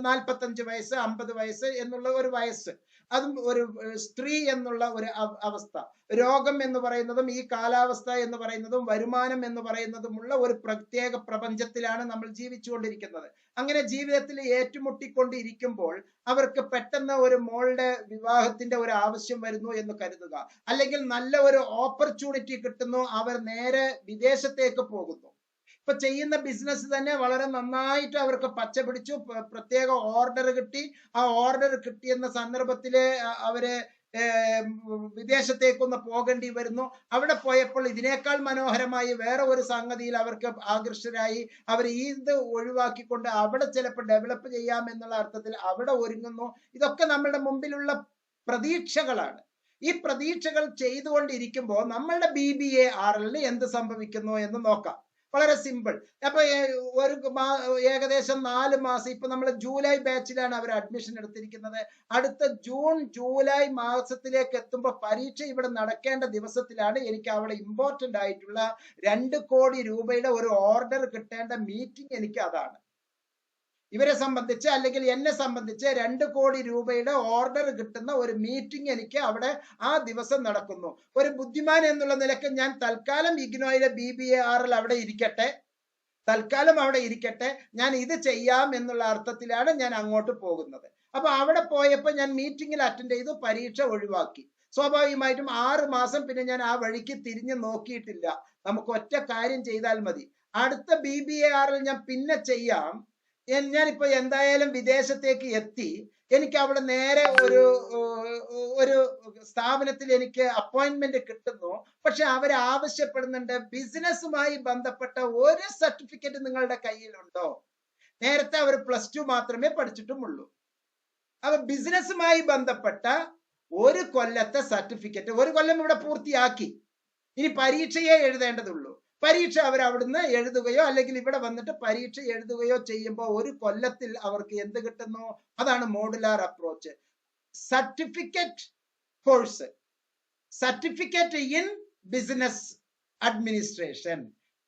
45 വയസ്സ്, 50 വയസ്സ് എന്നുള്ള ഒരു വയസ്സ്, അതും ഒരു സ്ത്രീ എന്നുള്ള ഒരു അവസ്ഥ. രോഗം എന്ന് പറയുന്നതും ഈ കാലാവസ്ഥ എന്ന് പറയുന്നതും വരുമാനം എന്ന് പറയുന്നതുമുള്ള ഒരു പ്രത്യേക പ്രപഞ്ചത്തിലാണ് നമ്മൾ ജീവിച്ചുകൊണ്ടിരിക്കുന്നത്. അങ്ങനെ ജീവിതത്തിൽ ഏറ്റുമുട്ടിക്കൊണ്ടിരിക്കുമ്പോൾ അവർക്ക് പെട്ടെന്ന് ഒരു മോളുടെ വിവാഹത്തിന്റെ ഒരു ആവശ്യം വരുന്നു എന്ന് കരുതുക, അല്ലെങ്കിൽ നല്ല ഒരു ഓപ്പർച്യൂണിറ്റി കിട്ടുന്നു, അവർ നേരെ വിദേശത്തേക്ക് പോകുന്നു. ഇപ്പൊ ചെയ്യുന്ന ബിസിനസ് തന്നെ വളരെ നന്നായിട്ട് അവർക്ക് പച്ച പിടിച്ചു, പ്രത്യേക ഓർഡർ കിട്ടി. ആ ഓർഡർ കിട്ടിയെന്ന സന്ദർഭത്തില് അവര് വിദേശത്തേക്കൊന്ന് പോകേണ്ടി വരുന്നു. അവിടെ പോയപ്പോൾ ഇതിനേക്കാൾ മനോഹരമായി വേറെ ഒരു സംഗതിയിൽ അവർക്ക് ആകർഷകരായി. അവർ ഇത് ഒഴിവാക്കിക്കൊണ്ട് അവിടെ ചിലപ്പോൾ ഡെവലപ്പ് ചെയ്യാം എന്നുള്ള അർത്ഥത്തിൽ അവിടെ ഒരുങ്ങുന്നു. ഇതൊക്കെ നമ്മളുടെ മുമ്പിലുള്ള പ്രതീക്ഷകളാണ്. ഈ പ്രതീക്ഷകൾ ചെയ്തുകൊണ്ടിരിക്കുമ്പോൾ നമ്മളുടെ BBARL എന്ത് സംഭവിക്കുന്നു എന്ന് നോക്കാം. വളരെ സിമ്പിൾ. അപ്പൊ ഏകദേശം 4 മാസം, ഇപ്പൊ നമ്മൾ ജൂലൈ ബാച്ചിലാണ് അവർ അഡ്മിഷൻ എടുത്തിരിക്കുന്നത്. അടുത്ത ജൂൺ ജൂലൈ മാസത്തിലേക്ക് എത്തുമ്പോൾ പരീക്ഷ ഇവിടെ നടക്കേണ്ട ദിവസത്തിലാണ് എനിക്ക് അവിടെ ഇമ്പോർട്ടന്റ് ആയിട്ടുള്ള 2 കോടി രൂപയുടെ ഒരു ഓർഡർ കിട്ടേണ്ട മീറ്റിംഗ്. എനിക്ക് അതാണ് ഇവരെ സംബന്ധിച്ച്, അല്ലെങ്കിൽ എന്നെ സംബന്ധിച്ച് 2 കോടി രൂപയുടെ ഓർഡർ കിട്ടുന്ന ഒരു മീറ്റിംഗ് എനിക്ക് അവിടെ ആ ദിവസം നടക്കുന്നു. ഒരു ബുദ്ധിമാൻ എന്നുള്ള നിലയ്ക്ക് ഞാൻ തൽക്കാലം ഇഗ്നോയിലെ BBARL അവിടെ ഇരിക്കട്ടെ, ഞാൻ ഇത് ചെയ്യാം എന്നുള്ള അർത്ഥത്തിലാണ് ഞാൻ അങ്ങോട്ട് പോകുന്നത്. അപ്പൊ അവിടെ പോയപ്പോൾ ഞാൻ മീറ്റിംഗിൽ അറ്റൻഡ് ചെയ്തു, പരീക്ഷ ഒഴിവാക്കി. സ്വാഭാവികമായിട്ടും 6 മാസം പിന്നെ ഞാൻ ആ വഴിക്ക് തിരിഞ്ഞു നോക്കിയിട്ടില്ല. നമുക്ക് ഒറ്റ കാര്യം ചെയ്താൽ മതി. അടുത്ത BBARൽ ഞാൻ പിന്നെ ചെയ്യാം. ഞാനിപ്പോ എന്തായാലും വിദേശത്തേക്ക് എത്തി. എനിക്ക് അവിടെ നേരെ ഒരു സ്ഥാപനത്തിൽ എനിക്ക് അപ്പോയിന്റ്മെന്റ് കിട്ടുന്നു. പക്ഷെ അവർ ആവശ്യപ്പെടുന്നുണ്ട് ബിസിനസ്സുമായി ബന്ധപ്പെട്ട ഒരു സർട്ടിഫിക്കറ്റ് നിങ്ങളുടെ കയ്യിലുണ്ടോ? നേരത്തെ അവർ +2 മാത്രമേ പഠിച്ചിട്ടുമുള്ളൂ. അപ്പൊ ബിസിനസ്സുമായി ബന്ധപ്പെട്ട 1 കൊല്ലത്തെ സർട്ടിഫിക്കറ്റ്, 1 കൊല്ലം ഇവിടെ പൂർത്തിയാക്കി. ഇനി പരീക്ഷയെ എഴുതേണ്ടതുള്ളൂ. പരീക്ഷ അവർ അവിടുന്ന് എഴുതുകയോ അല്ലെങ്കിൽ ഇവിടെ വന്നിട്ട് പരീക്ഷ എഴുതുകയോ ചെയ്യുമ്പോൾ 1 കൊല്ലത്തിൽ അവർക്ക് എന്ത് കിട്ടുന്നു? അതാണ് modular approach. Certificate course, certificate in business administration,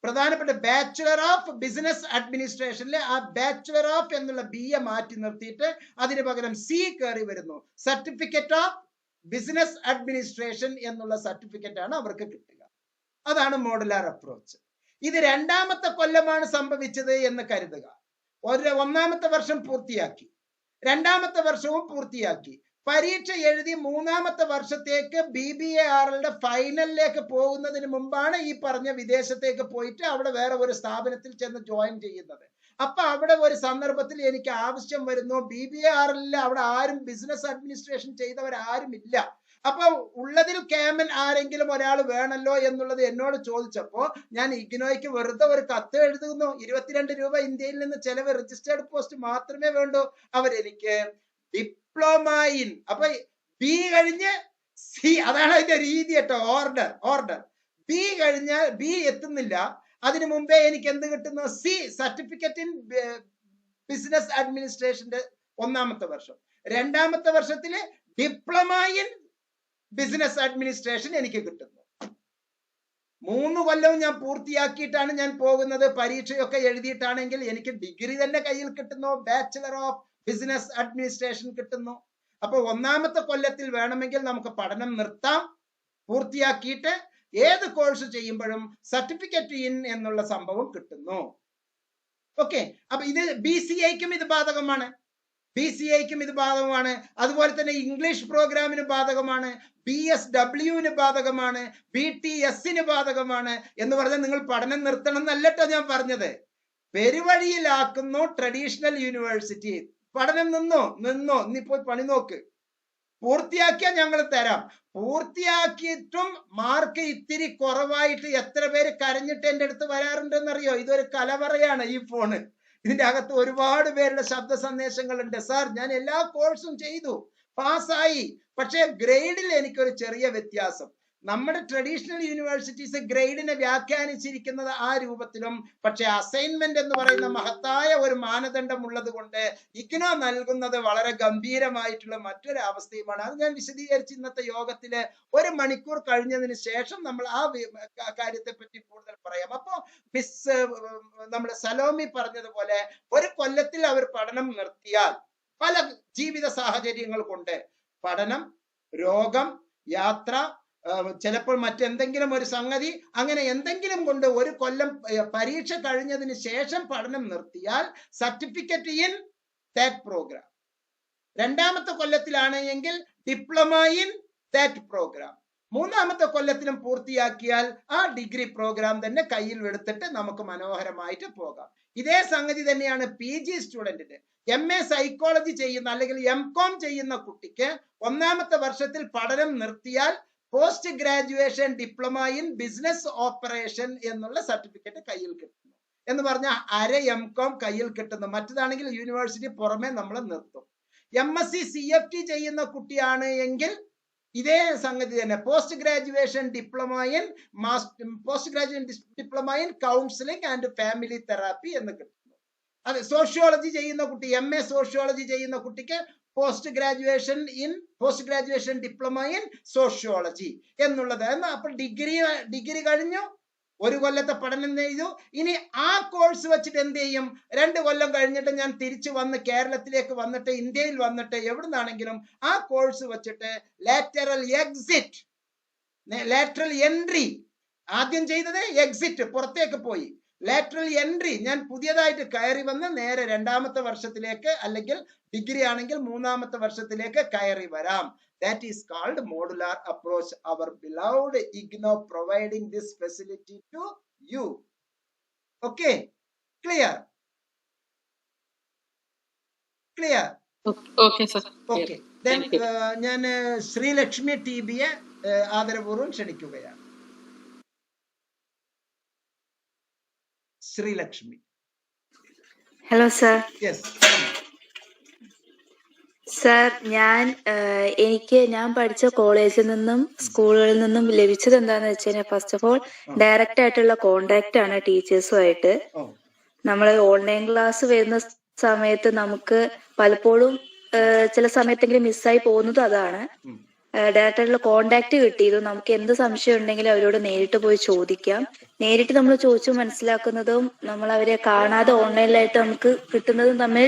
പ്രധാനപ്പെട്ട ബാച്ചുലർ ഓഫ് ബിസിനസ് അഡ്മിനിസ്ട്രേഷനിലെ ആ ബാച്ചുലർ ഓഫ് എന്നുള്ള BA മാറ്റി നിർത്തിയിട്ട് അതിന് പകരം C കയറി വരുന്നു. സർട്ടിഫിക്കറ്റ് ഓഫ് ബിസിനസ് അഡ്മിനിസ്ട്രേഷൻ എന്നുള്ള സർട്ടിഫിക്കറ്റ് ആണ് അവർക്ക് കിട്ടുക. അതാണ് മോഡുലാർ അപ്രോച്ച്. ഇത് 2ാമത്തെ കൊല്ലമാണ് സംഭവിച്ചത് എന്ന് കരുതുക. 1ാമത്തെ വർഷം പൂർത്തിയാക്കി, 2ാമത്തെ വർഷവും പൂർത്തിയാക്കി, പരീക്ഷ എഴുതി 3ാമത്തെ വർഷത്തേക്ക് BBARകളുടെ ഫൈനലിലേക്ക് പോകുന്നതിന് മുമ്പാണ് ഈ പറഞ്ഞ വിദേശത്തേക്ക് പോയിട്ട് അവിടെ വേറെ ഒരു സ്ഥാപനത്തിൽ ചെന്ന് ജോയിൻ ചെയ്യുന്നത്. അപ്പൊ അവിടെ ഒരു സന്ദർഭത്തിൽ എനിക്ക് ആവശ്യം വരുന്നു, BBARൽ അവിടെ ആരും ബിസിനസ് അഡ്മിനിസ്ട്രേഷൻ ചെയ്തവരാരും ഇല്ല. അപ്പൊ ഉള്ളതിൽ കേമൻ ആരെങ്കിലും ഒരാൾ വേണമല്ലോ എന്നുള്ളത് എന്നോട് ചോദിച്ചപ്പോ ഞാൻ ഇഗ്നോയ്ക്ക് വെറുതെ ഒരു കത്ത് എഴുതുന്നു. 22 രൂപ ഇന്ത്യയിൽ നിന്ന് ചെലവ്, രജിസ്റ്റേർഡ് പോസ്റ്റ് മാത്രമേ വേണ്ടൂ. അവരെനിക്ക് ഡിപ്ലോമ ഇൻ, അപ്പൊ B കഴിഞ്ഞ് C, അതാണ് അതിന്റെ രീതി കേട്ടോ. ഓർഡർ B കഴിഞ്ഞ് B എത്തുന്നില്ല, അതിനു മുമ്പേ എനിക്ക് എന്ത് കിട്ടുന്നു? C, സർട്ടിഫിക്കറ്റ് ഇൻ ബിസിനസ് അഡ്മിനിസ്ട്രേഷന്റെ 1ാമത്തെ വർഷം. 2ാമത്തെ വർഷത്തില് ഡിപ്ലോമ ഇൻ ബിസിനസ് അഡ്മിനിസ്ട്രേഷൻ എനിക്ക് കിട്ടുന്നു. 3 കൊല്ലവും ഞാൻ പൂർത്തിയാക്കിയിട്ടാണ് ഞാൻ പോകുന്നത്. പരീക്ഷയൊക്കെ എഴുതിയിട്ടാണെങ്കിൽ എനിക്ക് ഡിഗ്രി തന്നെ കയ്യിൽ കിട്ടുന്നു, ബാച്ചുലർ ഓഫ് ബിസിനസ് അഡ്മിനിസ്ട്രേഷൻ കിട്ടുന്നു. അപ്പൊ 1ാമത്തെ കൊല്ലത്തിൽ വേണമെങ്കിൽ നമുക്ക് പഠനം നിർത്താം. പൂർത്തിയാക്കിയിട്ട് ഏത് കോഴ്സ് ചെയ്യുമ്പോഴും സർട്ടിഫിക്കറ്റ് ഇൻ എന്നുള്ള സംഭവം കിട്ടുന്നു. ഓക്കെ, അപ്പൊ ഇത് BCAക്കും ഇത് ബാധകമാണ്, BCAക്കും ഇത് ബാധകമാണ്. അതുപോലെ തന്നെ ഇംഗ്ലീഷ് പ്രോഗ്രാമിന് ബാധകമാണ്, BSWന് ബാധകമാണ്, BTSന് ബാധകമാണ്. എന്ന് പറഞ്ഞാൽ നിങ്ങൾ പഠനം നിർത്തണം എന്നല്ലട്ടോ ഞാൻ പറഞ്ഞത്. പെരുവഴിയിലാക്കുന്നു ട്രഡീഷണൽ യൂണിവേഴ്സിറ്റി. പഠനം നിന്നോ ഇന്നിപ്പോ പണി നോക്ക്. പൂർത്തിയാക്കിയാൽ ഞങ്ങൾ തരാം. പൂർത്തിയാക്കിയിട്ടും മാർക്ക് ഇത്തിരി കുറവായിട്ട് എത്ര പേര് കരഞ്ഞിട്ട് എൻ്റെ അടുത്ത് വരാറുണ്ടെന്നറിയോ? ഇതൊരു കലവറയാണ് ഈ ഫോണ്. ഇതിന്റെ അകത്ത് ഒരുപാട് പേരുടെ ശബ്ദ സന്ദേശങ്ങളുണ്ട്. സാർ, ഞാൻ എല്ലാ കോഴ്സും ചെയ്തു, പാസ്സായി, പക്ഷെ ഗ്രേഡിൽ എനിക്കൊരു ചെറിയ വ്യത്യാസം. നമ്മുടെ ട്രഡീഷണൽ യൂണിവേഴ്സിറ്റീസ് ഗ്രേഡിനെ വ്യാഖ്യാനിച്ചിരിക്കുന്നത് ആ രൂപത്തിലും, പക്ഷെ അസൈൻമെന്റ് എന്ന് പറയുന്ന മഹത്തായ ഒരു മാനദണ്ഡം ഉള്ളത് കൊണ്ട് ഇഗ്നോ നൽകുന്നത് വളരെ ഗംഭീരമായിട്ടുള്ള മറ്റൊരു അവസ്ഥയുമാണ്. അത് ഞാൻ വിശദീകരിച്ച് ഇന്നത്തെ യോഗത്തില് 1 മണിക്കൂർ കഴിഞ്ഞതിന് ശേഷം നമ്മൾ ആ കാര്യത്തെ പറ്റി കൂടുതൽ പറയാം. അപ്പോ മിസ് നമ്മുടെ സലോമി പറഞ്ഞതുപോലെ 1 കൊല്ലത്തിൽ അവർ പഠനം നിർത്തിയാൽ പല ജീവിത സാഹചര്യങ്ങൾ കൊണ്ട്, പഠനം, രോഗം, യാത്ര, ചിലപ്പോൾ മറ്റെന്തെങ്കിലും ഒരു സംഗതി, അങ്ങനെ എന്തെങ്കിലും കൊണ്ട് 1 കൊല്ലം പരീക്ഷ കഴിഞ്ഞതിന് ശേഷം പഠനം നിർത്തിയാൽ സർട്ടിഫിക്കറ്റ് ഇൻ ദാറ്റ് പ്രോഗ്രാം. 2ാമത്തെ കൊല്ലത്തിലാണ് എങ്കിൽ ഡിപ്ലോമ ഇൻ ദാറ്റ് പ്രോഗ്രാം. 3ാമത്തെ കൊല്ലത്തിലും പൂർത്തിയാക്കിയാൽ ആ ഡിഗ്രി പ്രോഗ്രാം തന്നെ കയ്യിൽ എടുത്തിട്ട് നമുക്ക് മനോഹരമായിട്ട് പോകാം. ഇതേ സംഗതി തന്നെയാണ് PG സ്റ്റുഡന്റിന്. MA സൈക്കോളജി ചെയ്യുന്ന അല്ലെങ്കിൽ MCOM ചെയ്യുന്ന കുട്ടിക്ക് 1ാമത്തെ വർഷത്തിൽ പഠനം നിർത്തിയാൽ post graduation diploma in business operation എന്നുള്ള സർട്ടിഫിക്കറ്റ് കയ്യിൽ കിട്ടുന്നു. എന്ന് പറഞ്ഞാൽ അര MCOM കയ്യിൽ കിട്ടുന്നു. മറ്റതാണെങ്കിൽ യൂണിവേഴ്സിറ്റി പുറമെ നമ്മൾ നിർത്തും. MSc CFT ചെയ്യുന്ന കുട്ടിയാണ് എങ്കിൽ ഇതേ സംഗതി തന്നെ, post graduation diploma in counselling and family therapy എന്ന് കിട്ടുന്നു. അതെ, സോഷ്യോളജി ചെയ്യുന്ന കുട്ടി, MA സോഷ്യോളജി ചെയ്യുന്ന കുട്ടിക്ക് post graduation diploma in sociology എന്നുള്ളത്. അപ്പോൾ ഡിഗ്രി കഴിഞ്ഞു, 1 കൊല്ലത്തെ പഠനം ചെയ്തു. ഇനി ആ കോഴ്സ് വെച്ചിട്ട് എന്ത് ചെയ്യും? 2 കൊല്ലം കഴിഞ്ഞിട്ട് ഞാൻ തിരിച്ചു വന്ന് കേരളത്തിലേക്ക് വന്നിട്ട്, ഇന്ത്യയിൽ വന്നിട്ട് എവിടുന്നാണെങ്കിലും ആ കോഴ്സ് വെച്ചിട്ട് ലാറ്ററൽ എൻട്രി, ആദ്യം ചെയ്തത് എക്സിറ്റ്, പുറത്തേക്ക് പോയി. ലാറ്ററൽ എൻട്രി, ഞാൻ പുതിയതായിട്ട് കയറി വന്ന് നേരെ 2ാമത്തെ വർഷത്തിലേക്ക് അല്ലെങ്കിൽ ഡിഗ്രി ആണെങ്കിൽ 3ാമത്തെ വർഷത്തിലേക്ക് കയറി വരാം. That is called modular approach. Our beloved IGNOU providing this facility to you. Okay, clear? Clear? Okay sir. Okay. Then ഞാൻ ശ്രീലക്ഷ്മി TBയെ ആദരപൂർവ്വം ക്ഷണിക്കുകയാണ്. Sreelakshmi. Hello sir. Yes. Sir, ഞാൻ പഠിച്ച കോളേജിൽ നിന്നും സ്കൂളുകളിൽ നിന്നും ലഭിച്ചത് എന്താന്ന് വെച്ച് കഴിഞ്ഞാൽ, ഫസ്റ്റ് ഓഫ് ഓൾ ഡയറക്റ്റ് ആയിട്ടുള്ള കോണ്ടാക്ട് ആണ് ടീച്ചേഴ്സുമായിട്ട്. നമ്മൾ ഓൺലൈൻ ക്ലാസ് വരുന്ന സമയത്ത് നമുക്ക് പലപ്പോഴും ചില സമയത്തെങ്കിലും മിസ്സായി പോകുന്നതും അതാണ്. ഡയറക്റ്റ് ആയിട്ടുള്ള കോണ്ടാക്ട് കിട്ടിയതും നമുക്ക് എന്ത് സംശയം ഉണ്ടെങ്കിലും അവരോട് നേരിട്ട് പോയി ചോദിക്കാം. നേരിട്ട് നമ്മൾ ചോദിച്ചു മനസ്സിലാക്കുന്നതും നമ്മൾ അവരെ കാണാതെ ഓൺലൈനിലായിട്ട് നമുക്ക് കിട്ടുന്നതും തമ്മിൽ